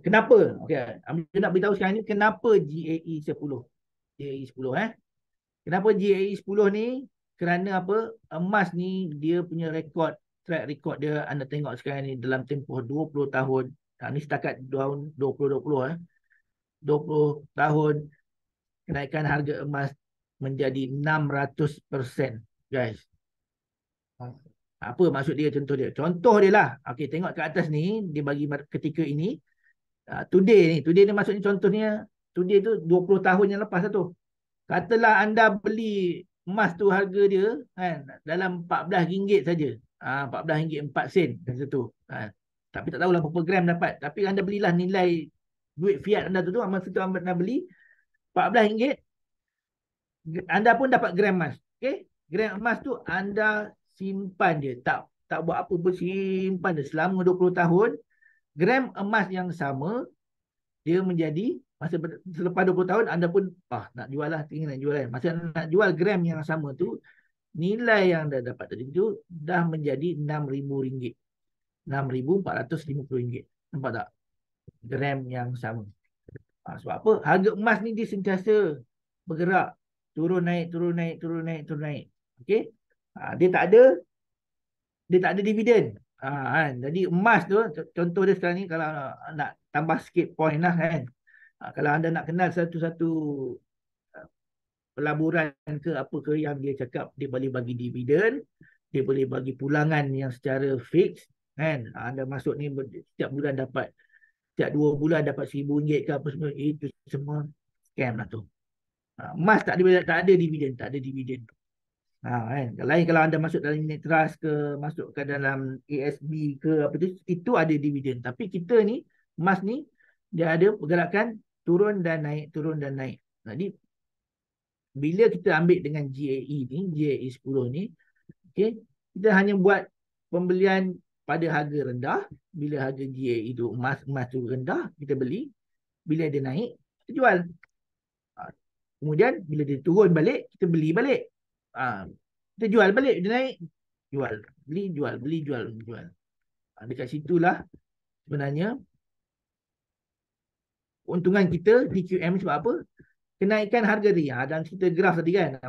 Kenapa? Okey, saya nak beritahu sekarang ni kenapa GAE 10. GAE 10 Kenapa GAE 10 ni? Kerana apa? Emas ni dia punya track record dia anda tengok sekarang ni dalam tempoh 20 tahun. Ni setakat tahun 2020 20 tahun kenaikan harga emas menjadi 600%, guys. Apa maksud dia? Contoh dia lah. Okey, tengok ke atas ni, dia bagi ketika ini. Today ni maksudnya contohnya today tu 20 tahun yang lepas lah tu. Katalah anda beli emas tu harga dia kan dalam RM14 saja. RM14.4 macam tu. Tapi tak tahulah berapa gram dapat. Tapi anda belilah nilai duit fiat anda tu masa tu anda beli RM14, anda pun dapat gram emas. Okey, gram emas tu anda simpan dia, tak buat apa pun, simpan dia selama 20 tahun. Gram emas yang sama dia menjadi selepas 20 tahun anda pun nak jual lah, tinggal nak jual kan. Masa nak jual gram yang sama tu, nilai yang anda dapat tadi tu dah menjadi RM6,000. RM6,450. Nampak tak? Gram yang sama. Sebab apa? Harga emas ni dia sentiasa bergerak. Turun naik, turun naik, turun naik, turun naik. Okey? Dia tak ada dividen. Kan? Jadi emas tu, contoh dia sekarang ni, kalau nak tambah sikit point lah kan. Kalau anda nak kenal satu-satu pelaburan ke apa ke yang dia cakap dia boleh bagi dividen, dia boleh bagi pulangan yang secara fix kan. Anda masuk ni setiap bulan dapat, setiap 2 bulan dapat RM1,000 ke apa semua, itu semua scam lah tu. Emas tak ada dividen, tak ada dividen. Kan? Lain kalau anda masuk dalam unit trust ke, masuk ke dalam ASB ke apa tu, itu ada dividen. Tapi kita ni, emas ni, dia ada pergerakan turun dan naik, turun dan naik. Jadi bila kita ambil dengan GAE ni, GAE 10 ni, okay, kita hanya buat pembelian pada harga rendah. Bila harga GAE tu, emas tu rendah, kita beli. Bila dia naik, kita jual. Kemudian bila dia turun balik, kita beli balik. Kita jual balik, dia naik, jual. Beli, jual, beli, jual, jual. Dekat situlah sebenarnya keuntungan kita di QM sebab apa? Kenaikan harga dia. Dalam cerita graf tadi kan,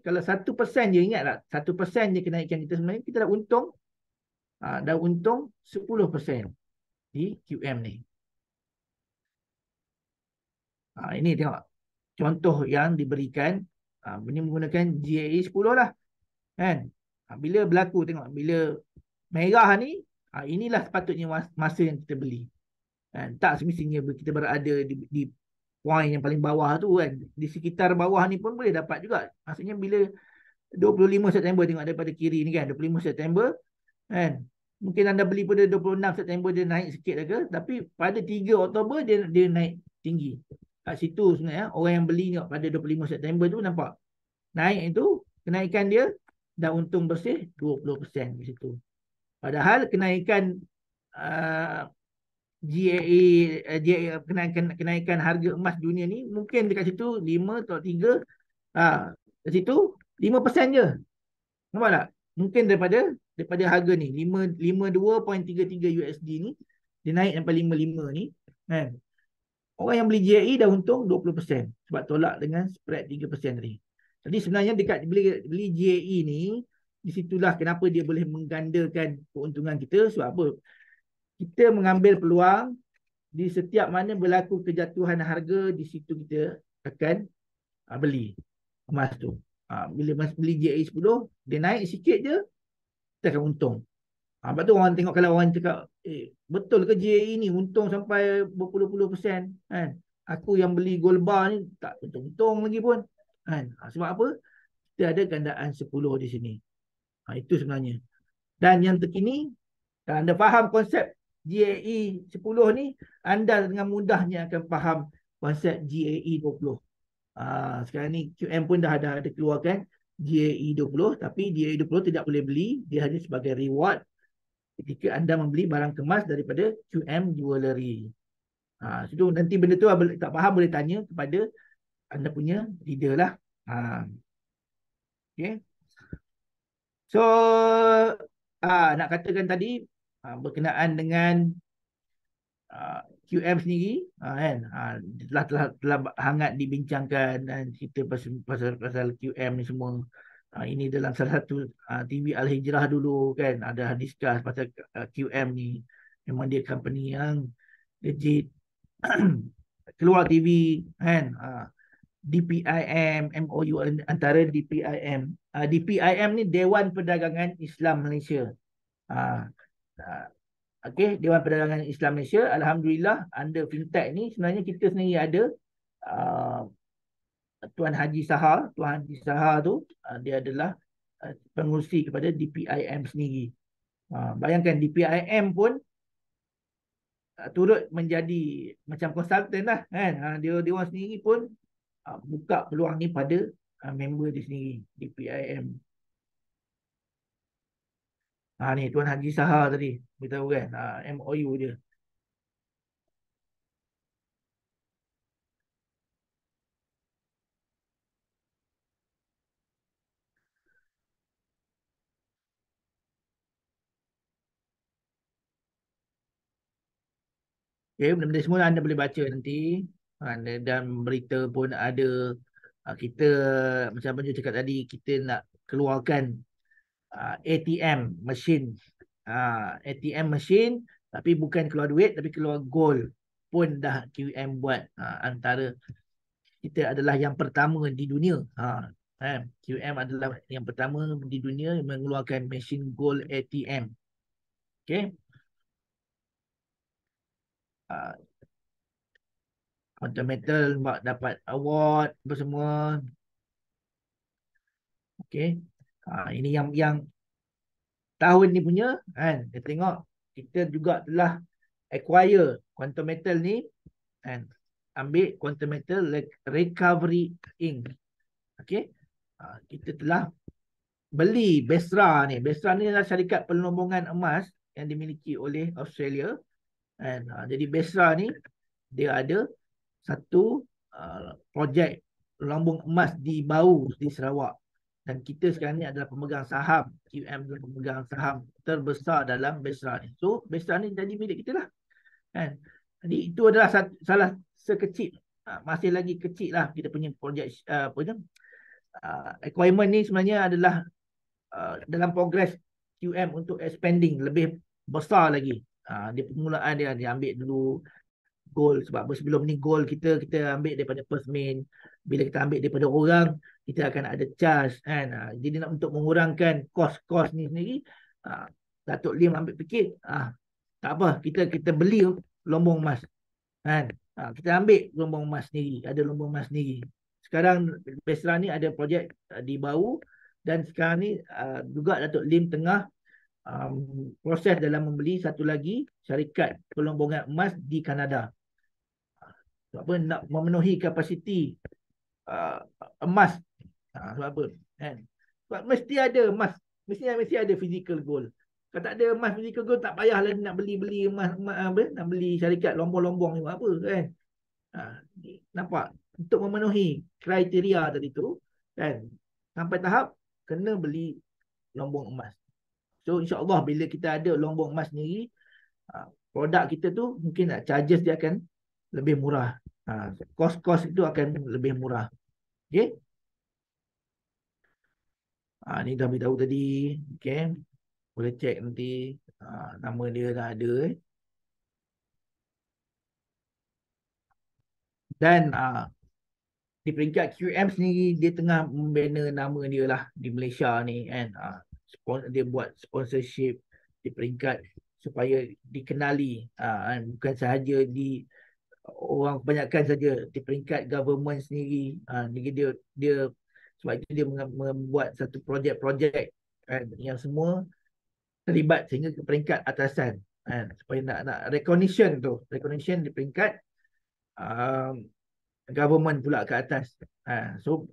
kalau 1% je, ingat tak? 1% je kenaikan kita sebenarnya, kita dah untung. Dah untung 10% di QM ni. Ini tengok. Contoh yang diberikan, ini menggunakan GAE 10 lah. Kan? Bila berlaku, tengok. Bila merah ni, inilah sepatutnya masa yang kita beli. Kan? Tak semestinya kita berada di point yang paling bawah tu kan. Di sekitar bawah ni pun boleh dapat juga. Maksudnya bila 25 September, tengok daripada kiri ni kan, 25 September kan. Mungkin anda beli pada 26 September dia naik sikit ke, tapi pada 3 Oktober dia naik tinggi. Kat situ sebenarnya orang yang beli pada 25 September tu nampak naik itu, kenaikan dia dah untung bersih 20% di situ. Padahal kenaikan GAE kenaikan harga emas dunia ni mungkin dekat situ 5 atau 3, kat situ 5% je. Nampak tak? Mungkin daripada harga ni 52.33 USD ni dia naik sampai 55 ni kan. Orang yang beli GAE dah untung 20% sebab tolak dengan spread 3% tadi. Jadi sebenarnya dekat beli GAE ni, di situlah kenapa dia boleh menggandakan keuntungan kita. Sebab apa? Kita mengambil peluang di setiap mana berlaku kejatuhan harga, di situ kita akan beli emas tu. Bila beli GAE 10, dia naik sikit je, kita akan untung. Sebab tu orang tengok, kalau orang cakap, betul ke GAE ni untung sampai berpuluh-puluh persen kan? Aku yang beli gold bar ni tak untung lagi pun kan? Sebab apa? Kita ada gandaan 10 di sini. Itu sebenarnya. Dan yang terkini, kalau anda faham konsep GAE 10 ni, anda dengan mudahnya akan faham konsep GAE 20. Sekarang ni QM pun dah ada keluarkan GAE 20, tapi GAE 20 tidak boleh beli, dia hanya sebagai reward ketika anda membeli barang kemas daripada QM Jewellery. Situ nanti benda tu tak faham boleh tanya kepada anda punya leader lah. Okay. So nak katakan tadi berkenaan dengan QM sendiri kan, telah hangat dibincangkan dan cerita pasal QM ni semua. Ini dalam salah satu TV Al-Hijrah dulu kan, ada discuss pasal QM ni. Memang dia company yang legit. Keluar TV kan, DPIM, MOU antara DPIM. DPIM ni Dewan Perdagangan Islam Malaysia. Okey, Dewan Perdagangan Islam Malaysia. Alhamdulillah, under fintech ni sebenarnya kita sendiri ada Tuan Haji Sahar. Tuan Haji Sahar tu dia adalah pengurusi kepada DPIM sendiri. Bayangkan DPIM pun turut menjadi macam konsultan lah kan. Dia orang sendiri pun buka peluang ni pada member dia sendiri di PIM. Ni Tuan Haji Sahar tadi beritahu kan, MOU dia. Okay, benda-benda semua anda boleh baca nanti. Dan berita pun ada. Kita macam Abang Jo cakap tadi, kita nak keluarkan ATM machine. ATM machine tapi bukan keluar duit tapi keluar gold pun dah QM buat. Antara kita adalah yang pertama di dunia. QM adalah yang pertama di dunia yang mengeluarkan mesin gold ATM. Okay. Quantum Metal dapat award apa semua. Okay. Ini yang tahun ni punya kan. Kita tengok kita juga telah acquire Quantum Metal ni kan. Ambil Quantum Metal Recovery Inc. Okay. Kita telah beli Besra ni. Besra ni adalah syarikat pelombongan emas yang dimiliki oleh Australia. And, jadi Besra ni dia ada satu projek lombong emas di Bau di Sarawak. Dan kita sekarang ni adalah pemegang saham. QM adalah pemegang saham terbesar dalam Besra ni. So Besra ni jadi milik kita lah. Kan? Jadi itu adalah salah sekecil. Masih lagi kecil lah kita punya projek acquirement ni sebenarnya adalah dalam progres QM untuk expanding lebih besar lagi. Dia permulaan dia ambil dulu gold sebab sebelum ni gold kita ambil daripada Perth Main. Bila kita ambil daripada orang, kita akan ada charge kan. Jadi nak untuk mengurangkan kos ni sendiri, Datuk Lim ambil fikir, tak apa, kita beli lombong emas kan. Kita ambil lombong emas sendiri, ada lombong emas sendiri. Sekarang Besra ni ada projek di Bau dan sekarang ni juga Datuk Lim tengah proses dalam membeli satu lagi syarikat pelombongan emas di Kanada. Sebab apa? Nak memenuhi kapasiti emas. Sebab apa? Kan? Sebab mesti ada emas. Mesti ada physical gold. Kalau tak ada emas physical gold, tak payah lagi nak beli emas, nak beli syarikat lombong-lombong ni buat apa kan? Nampak? Untuk memenuhi kriteria tadi tu kan, sampai tahap kena beli lombong emas. So insya-Allah bila kita ada lombong emas sendiri, produk kita tu mungkin charges dia akan lebih murah. Kos-kos itu akan lebih murah. Okey. Ni dah beritahu tadi. Okey. Boleh cek nanti. Nama dia dah ada. Dan di peringkat QM sendiri, dia tengah membina nama dia lah di Malaysia ni kan. Dia buat sponsorship di peringkat supaya dikenali. Bukan sahaja di orang kebanyakan saja di peringkat government sendiri. Dia sebab itu dia membuat satu projek-projek kan, yang semua terlibat sehingga ke peringkat atasan kan, supaya nak recognition di peringkat government pula ke atas. So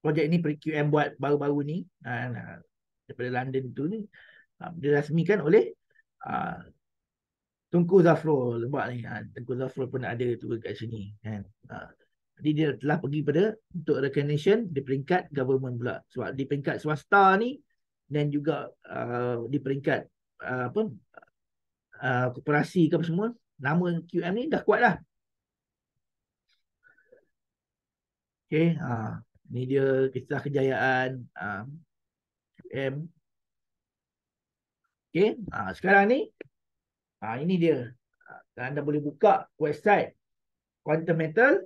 projek ni QM buat baru-baru ni daripada London tu ni dirasmikan oleh Tunku Zafrul buat ni. Tunku Zafrul pun ada tu kat sini kan. Jadi dia telah pergi pada untuk recognition di peringkat government pula. Sebab di peringkat swasta ni dan juga di peringkat koperasi ke apa semua, nama QM ni dah kuat lah. Okay, ni dia kisah kejayaan QM. Okay, sekarang ni ini dia. Anda boleh buka website Quantum Metal.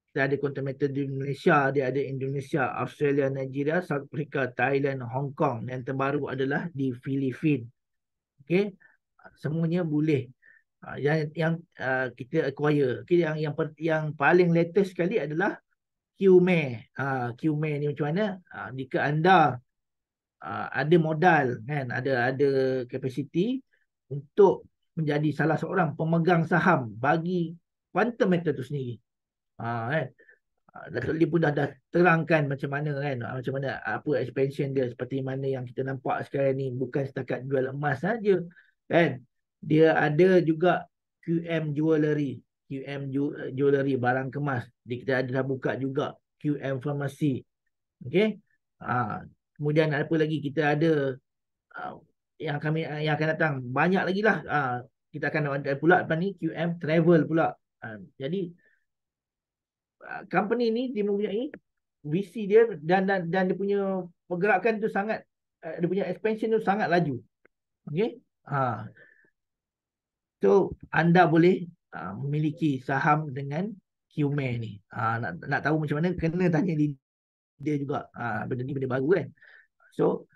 Kita ada Quantum Metal di Malaysia, dia ada Indonesia, Australia, Nigeria, South Africa, Thailand, Hong Kong. Yang terbaru adalah di Filipina. Okay, semuanya boleh. Yang kita acquire. Okay, yang paling latest sekali adalah QME. QME ni macam mana? Jika anda ada modal kan, ada capacity, untuk menjadi salah seorang pemegang saham bagi quantum matter itu sendiri. Kan? Datuk Lee pun dah terangkan macam mana kan, macam mana apa expansion dia, seperti mana yang kita nampak sekarang ni, bukan setakat jual emas saja kan. Dia ada juga QM Jewellery, Jewellery barang kemas. Kita ada dah buka juga QM Pharmacy. Okey. Kemudian apa lagi, kita ada yang akan datang banyak lagi lah. Kita akan ada pula depan ni QM Travel pula. Jadi company ni dia mempunyai visi dia, dan dia punya pergerakan tu sangat, dia punya expansion tu sangat laju. Okey. So anda boleh memiliki saham dengan QME ni. Nak tahu macam mana, kena tanya dia juga. Benda ni benda baru kan. So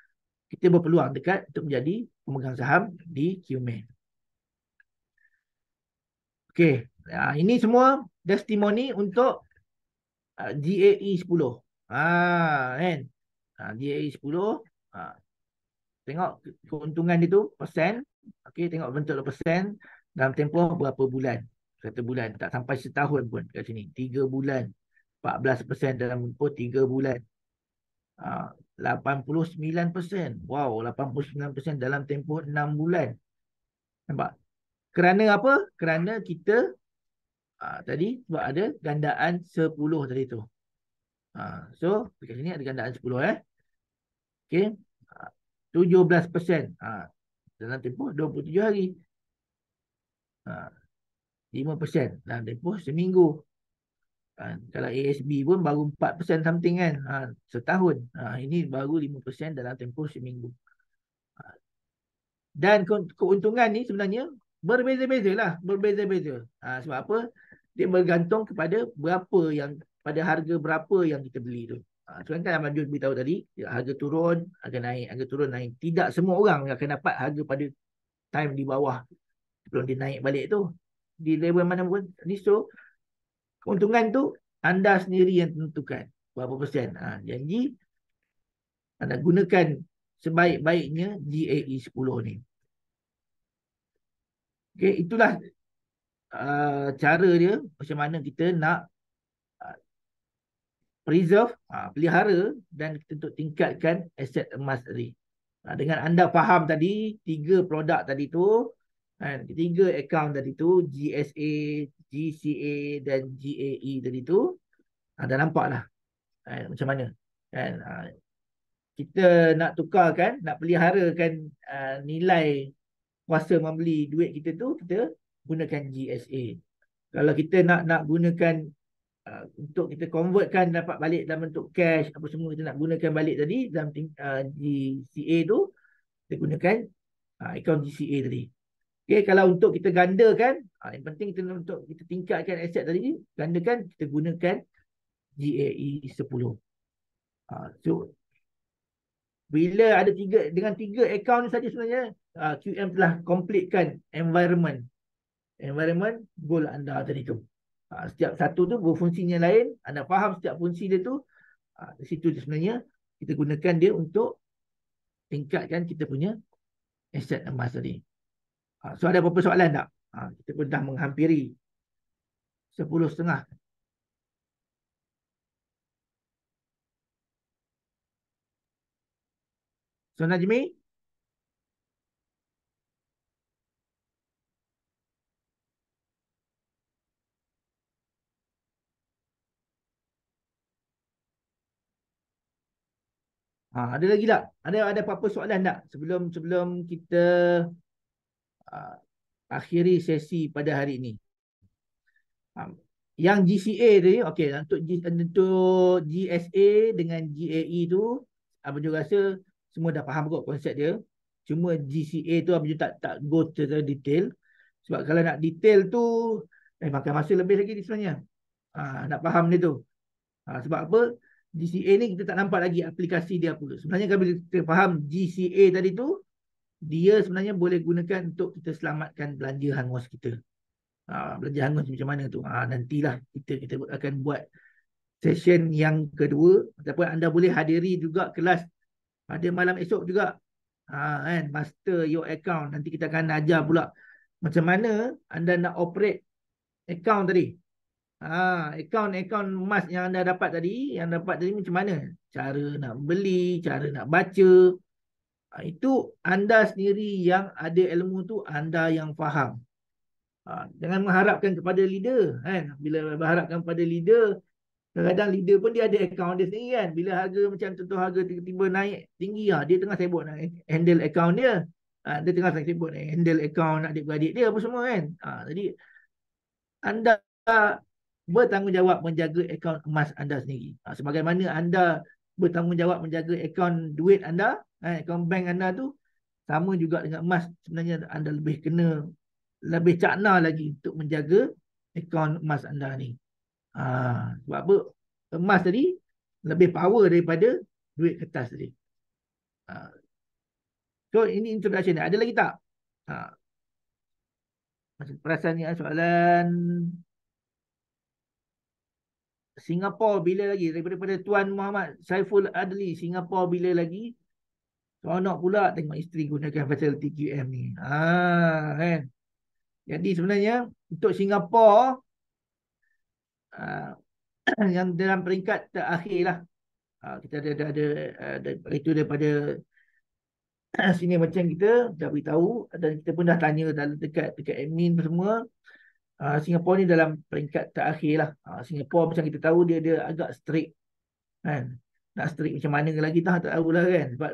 kita berpeluang dekat untuk menjadi pemegang saham di QME. Okey. Ini semua testimoni untuk GAE 10. Kan? GAE 10. Tengok keuntungan dia tu persen. Okey, tengok bentuk persen dalam tempoh berapa bulan. 1 bulan, tak sampai setahun pun kat sini. 3 bulan. 14% dalam tempoh 3 bulan. 89%. Wow, 89% dalam tempoh 6 bulan. Nampak? Kerana apa? Kerana kita tadi sebab ada gandaan 10 tadi tu. So, dekat sini ada gandaan 10 Okey. 17% dalam tempoh 27 hari. 5% dalam tempoh seminggu. Kalau ASB pun baru 4% something kan. Setahun. Ini baru 5% dalam tempoh seminggu. Dan keuntungan ni sebenarnya berbeza-beza lah. Berbeza-beza. Sebab apa? Dia bergantung kepada berapa yang, pada harga berapa yang kita beli tu. Kan Abang Jun beritahu tadi, harga turun, harga naik, harga turun, naik. Tidak semua orang akan dapat harga pada time di bawah sebelum dia naik balik tu. Di level mana pun. So, keuntungan tu anda sendiri yang tentukan berapa persen. Janji anda gunakan sebaik-baiknya GAE 10 ni. Okay, itulah cara dia macam mana kita nak preserve, pelihara dan kita untuk tingkatkan aset emas tadi. Dengan anda faham tadi 3 produk tadi tu, 3 akaun tadi tu, GSA, GCA dan GAE tadi tu, dah nampak lah macam mana kan. Kita nak tukarkan, nak peliharakan nilai kuasa membeli duit kita tu, kita gunakan GSA. Kalau kita nak gunakan untuk kita convertkan, dapat balik dalam bentuk cash apa semua, kita nak gunakan balik tadi dalam GCA tu, kita gunakan akaun GCA tadi. Okay, kalau untuk kita gandakan, yang penting kita untuk kita tingkatkan aset tadi, gandakan, kita gunakan GAE 10. So bila ada dengan 3 akaun saja sebenarnya QM telah completekan environment goal anda tadi tu. Setiap satu tu berfungsinya lain. Anda faham setiap fungsi dia tu, di situ sebenarnya kita gunakan dia untuk tingkatkan kita punya aset emas tadi. So ada apa-apa soalan tak? Kita pun dah menghampiri 10.30. So Najmi, ada lagi tak? Ada apa-apa soalan tak sebelum kita akhiri sesi pada hari ini? Yang GCA tadi, okey, untuk GSA dengan GAE tu, Abang juga rasa semua dah faham kot konsep dia. Cuma GCA tu Abang juga tak go secara detail. Sebab kalau nak detail tu makan masa lebih lagi sebenarnya. Nak faham dia tu. Sebab apa? GCA ni kita tak nampak lagi aplikasi dia apa. Sebenarnya kalau kita faham GCA tadi tu, dia sebenarnya boleh gunakan untuk kita selamatkan belanja hangus kita. Belanja hangus macam mana tu? Nantilah kita akan buat session yang kedua, ataupun anda boleh hadiri juga kelas pada malam esok juga. Kan, master your account. Nanti kita akan ajar pula macam mana anda nak operate account tadi. Account emas yang anda dapat tadi, macam mana? Cara nak beli, cara nak baca. Itu anda sendiri yang ada ilmu tu, anda yang faham. Jangan mengharapkan kepada leader, kan? Bila berharapkan kepada leader, kadang-kadang leader pun dia ada account dia sendiri kan. Bila harga macam contoh harga tiba-tiba naik tinggi, dia tengah sibuk nak handle account dia. Dia tengah sibuk nak handle account adik-beradik dia apa semua kan. Jadi anda bertanggungjawab menjaga akaun emas anda sendiri. Sebagaimana anda bertanggungjawab menjaga akaun duit anda, akaun bank anda tu, sama juga dengan emas. Sebenarnya anda lebih kena, lebih cakna lagi untuk menjaga akaun emas anda ni. Sebab apa? Emas tadi lebih power daripada duit kertas tadi. So ini introduction dia. Ada lagi tak? Masih perasan ni soalan Singapura bila lagi? Daripada Tuan Muhammad Saiful Adli, Singapura bila lagi? Seronok pula tengok isteri gunakan fasiliti QM ni. Kan? Jadi sebenarnya untuk Singapura yang dalam peringkat terakhir lah. Kita ada itu daripada sini macam kita dah beritahu dan kita pun dah tanya dalam dekat admin semua. Singapura ni dalam peringkat terakhir lah. Singapura macam kita tahu dia agak strict kan. Nak strict macam mana lagi tak tahu lah kan. Sebab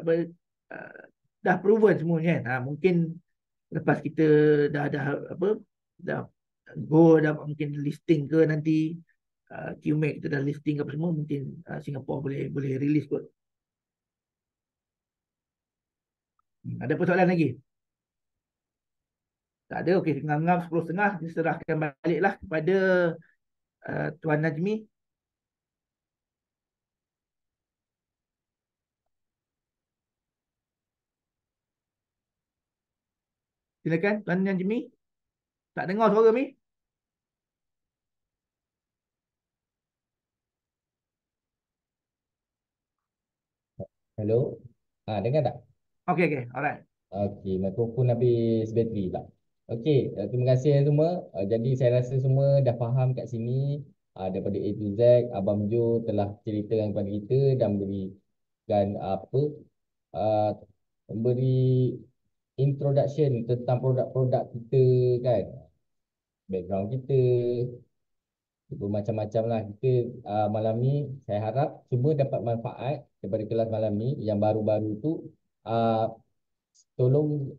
dah proven semuanya kan. Mungkin lepas kita dah apa dah go dah mungkin listing ke nanti QMake kita dah listing apa semua mungkin Singapura boleh release kot. Ada persoalan lagi? Tak ada. Okey, ngam-ngam 10.30 diserahkan baliklah kepada Tuan Najmi. Silakan Tuan Najmi. Tak dengar suara mi?
Hello. Dengar tak?
Okey, alright.
Okey, mikrofon habis bateri tak? Okey, terima kasih semua. Jadi saya rasa semua dah faham kat sini. Daripada A to Z, Abang Jo telah ceritakan kepada kita dan memberikan apa? Uh, Memberi introduction tentang produk-produk kita kan. Background kita, macam-macam lah. Kita malam ni saya harap semua dapat manfaat daripada kelas malam ni. Yang baru-baru tu tolong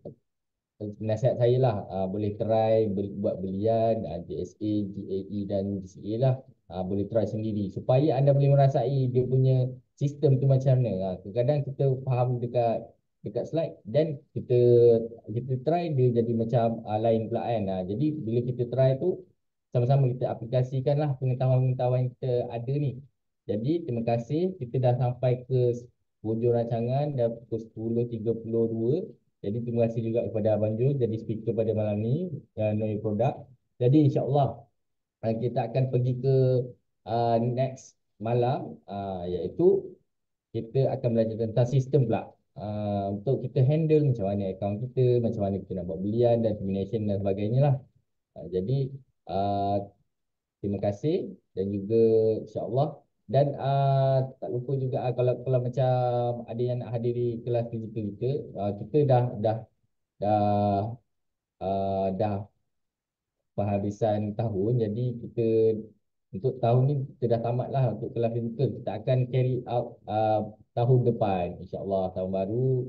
nasihat saya lah, boleh try buat belian JSA, GAE dan GCA lah, boleh try sendiri supaya anda boleh merasai dia punya sistem tu macam mana. Kadang-kadang kita faham dekat slide dan kita try dia jadi macam lain pula kan. Jadi bila kita try tu sama-sama kita aplikasikan lah pengetahuan-pengetahuan yang kita ada ni. Jadi terima kasih, kita dah sampai ke hujung rancangan dah pukul 10.32. Jadi terima kasih juga kepada Abang Jo jadi speaker pada malam ni, Know Your Product. Jadi insyaAllah kita akan pergi ke next malam, iaitu kita akan belajar tentang sistem pula. Untuk kita handle macam mana akaun kita, macam mana kita nak buat belian dan termination dan sebagainya lah. Jadi terima kasih dan juga insyaAllah. Dan tak lupa juga kalau macam ada yang nak hadiri kelas fizikal kita, kita dah penghabisan tahun. Jadi kita untuk tahun ni kita dah tamat lah untuk kelas fizikal. Kita akan carry out tahun depan insyaAllah, tahun baru,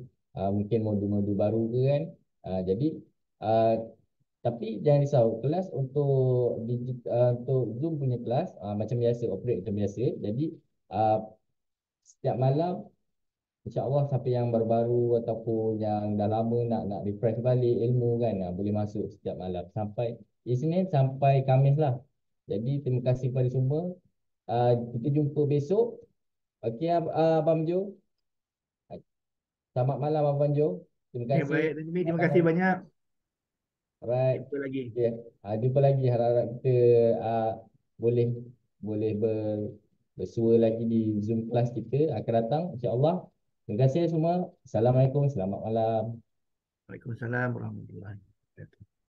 mungkin modul-modul baru ke kan. Jadi tapi jangan risau, kelas untuk untuk Zoom punya kelas macam biasa, operate macam biasa. Jadi setiap malam insyaAllah siapa yang baru-baru ataupun yang dah lama nak refresh balik ilmu kan, boleh masuk setiap malam sampai Isnin sampai Khamis lah. Jadi terima kasih kepada semua. Kita jumpa besok. Okey Abang Jo. Selamat malam Abang Jo. Terima
Okay,
kasih.
baik Najmi, terima kasih banyak.
Alright.
Jumpa lagi.
Okay. Jumpa lagi. Harap-harap kita boleh bersua lagi di Zoom kelas kita akan datang insyaAllah. Terima kasih semua. Assalamualaikum, selamat malam.
Waalaikumsalam warahmatullahi wabarakatuh.